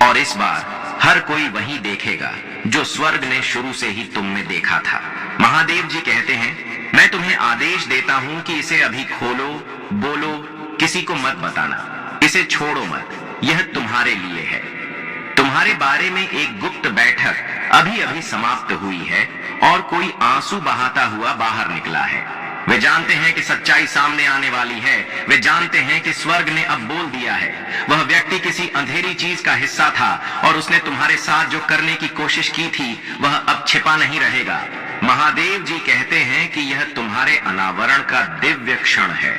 और इस बार हर कोई वही देखेगा जो स्वर्ग ने शुरू से ही तुम में देखा था। महादेव जी कहते हैं, मैं तुम्हें आदेश देता हूं कि इसे अभी खोलो, बोलो, किसी को मत बताना, इसे छोड़ो मत। यह तुम्हारे लिए है। तुम्हारे बारे में एक गुप्त बैठक अभी अभी समाप्त हुई है और कोई आंसू बहाता हुआ बाहर निकला है। वे जानते हैं कि सच्चाई सामने आने वाली है। वे जानते हैं कि स्वर्ग ने अब बोल दिया है। वह व्यक्ति किसी अंधेरी चीज का हिस्सा था और उसने तुम्हारे साथ जो करने की कोशिश की थी वह अब छिपा नहीं रहेगा। महादेव जी कहते हैं कि यह तुम्हारे अनावरण का दिव्य क्षण है।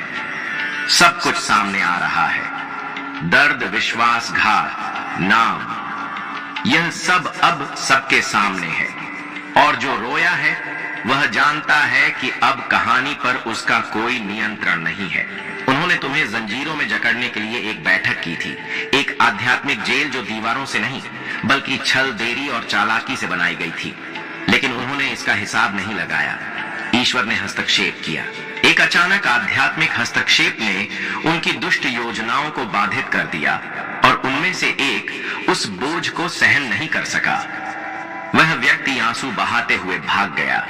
सब कुछ सामने आ रहा है। दर्द, विश्वासघात, नाम, यह सब अब सबके सामने है। और जो रोया है वह जानता है कि अब कहानी पर उसका कोई नियंत्रण नहीं है। उन्होंने तुम्हें जंजीरों में जकड़ने के लिए एक बैठक की थी, एक आध्यात्मिक जेल जो दीवारों से नहीं बल्कि छल, देरी और चालाकी से बनाई गई थी। लेकिन उन्होंने इसका हिसाब नहीं लगाया। ईश्वर ने हस्तक्षेप किया। एक अचानक आध्यात्मिक हस्तक्षेप ने उनकी दुष्ट योजनाओं को बाधित कर दिया और उनमें से एक उस बोझ को सहन नहीं कर सका। वह व्यक्ति आंसू बहाते हुए भाग गया,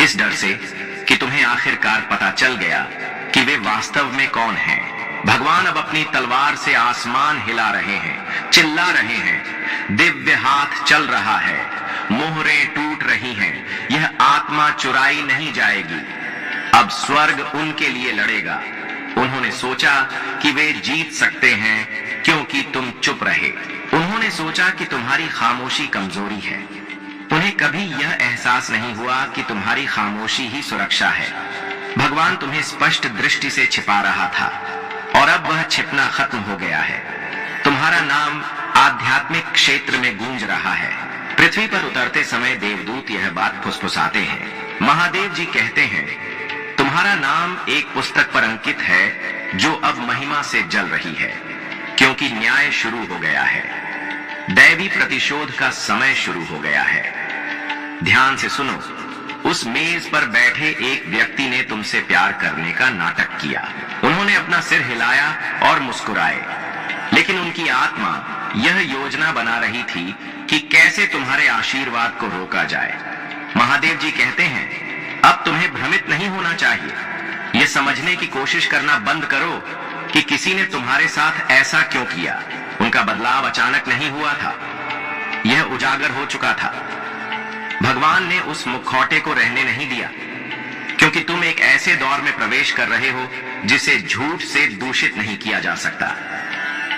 इस डर से कि तुम्हें आखिरकार पता चल गया कि वे वास्तव में कौन हैं। भगवान अब अपनी तलवार से आसमान हिला रहे हैं, चिल्ला रहे हैं। दिव्य हाथ चल रहा है, मोहरें टूट रही हैं। यह आत्मा चुराई नहीं जाएगी। अब स्वर्ग उनके लिए लड़ेगा। उन्होंने सोचा कि वे जीत सकते हैं क्योंकि तुम चुप रहे। उन्होंने सोचा कि तुम्हारी खामोशी कमजोरी है। उन्हें कभी यह एहसास नहीं हुआ कि तुम्हारी खामोशी ही सुरक्षा है। भगवान तुम्हें स्पष्ट दृष्टि से छिपा रहा था और अब वह छिपना खत्म हो गया है। तुम्हारा नाम आध्यात्मिक क्षेत्र में गूंज रहा है। पृथ्वी पर उतरते समय देवदूत यह बात फुसफुसाते हैं। महादेव जी कहते हैं, तुम्हारा नाम एक पुस्तक पर अंकित है जो अब महिमा से जल रही है, क्योंकि न्याय शुरू हो गया है। दैवी प्रतिशोध का समय शुरू हो गया है। ध्यान से सुनो। उस मेज पर बैठे एक व्यक्ति ने तुमसे प्यार करने का नाटक किया। उन्होंने अपना सिर हिलाया और मुस्कुराए, लेकिन उनकी आत्मा यह योजना बना रही थी कि कैसे तुम्हारे आशीर्वाद को रोका जाए। महादेव जी कहते हैं, अब तुम्हें भ्रमित नहीं होना चाहिए। यह समझने की कोशिश करना बंद करो कि किसी ने तुम्हारे साथ ऐसा क्यों किया। उनका बदलाव अचानक नहीं हुआ था, यह उजागर हो चुका था। भगवान ने उस मुखौटे को रहने नहीं दिया, क्योंकि तुम एक ऐसे दौर में प्रवेश कर रहे हो जिसे झूठ से दूषित नहीं किया जा सकता।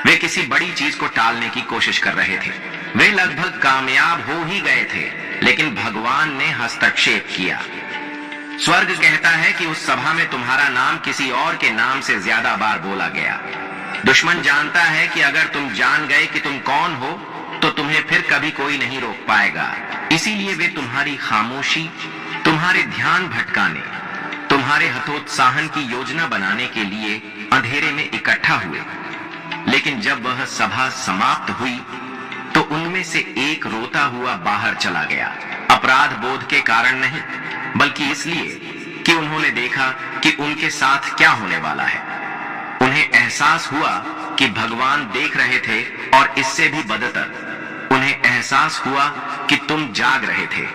वे किसी बड़ी चीज को टालने की कोशिश कर रहे थे। वे लगभग कामयाब हो ही गए थे, लेकिन भगवान ने हस्तक्षेप किया। स्वर्ग कहता है कि उस सभा में तुम्हारा नाम किसी और के नाम से ज्यादा बार बोला गया। दुश्मन जानता है कि अगर तुम जान गए कि तुम कौन हो तो तुम्हें फिर कभी कोई नहीं रोक पाएगा। इसीलिए वे तुम्हारी खामोशी, तुम्हारे ध्यान भटकाने, तुम्हारे हतोत्साहन की योजना बनाने के लिए अंधेरे में इकट्ठा हुए। लेकिन जब वह सभा समाप्त हुई तो उनमें से एक रोता हुआ बाहर चला गया, अपराध बोध के कारण नहीं, बल्कि इसलिए कि उन्होंने देखा कि उनके साथ क्या होने वाला है। उन्हें एहसास हुआ कि भगवान देख रहे थे, और इससे भी बदतर उन्हें एहसास हुआ कि तुम जाग रहे थे।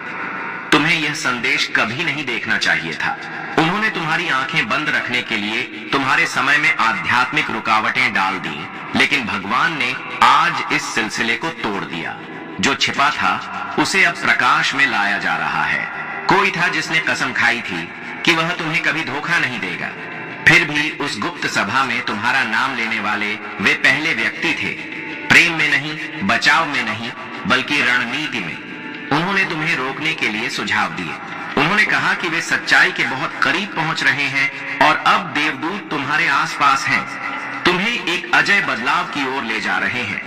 तुम्हें यह संदेश कभी नहीं देखना चाहिए था। उन्होंने तुम्हारी आंखें बंद रखने के लिए तुम्हारे समय में आध्यात्मिक रुकावटें डाल दी, लेकिन भगवान ने आज इस सिलसिले को तोड़ दिया। जो छिपा था उसे अब प्रकाश में लाया जा रहा है। कोई था जिसने कसम खाई थी कि वह तुम्हें कभी धोखा नहीं देगा। फिर भी उस गुप्त सभा में तुम्हारा नाम लेने वाले वे पहले व्यक्ति थे, प्रेम में नहीं, बचाव में नहीं, बल्कि रणनीति में। उन्होंने तुम्हें रोकने के लिए सुझाव दिए। उन्होंने कहा कि वे सच्चाई के बहुत करीब पहुंच रहे हैं और अब देवदूत तुम्हारे आसपास हैं, तुम्हें एक अजय बदलाव की ओर ले जा रहे हैं।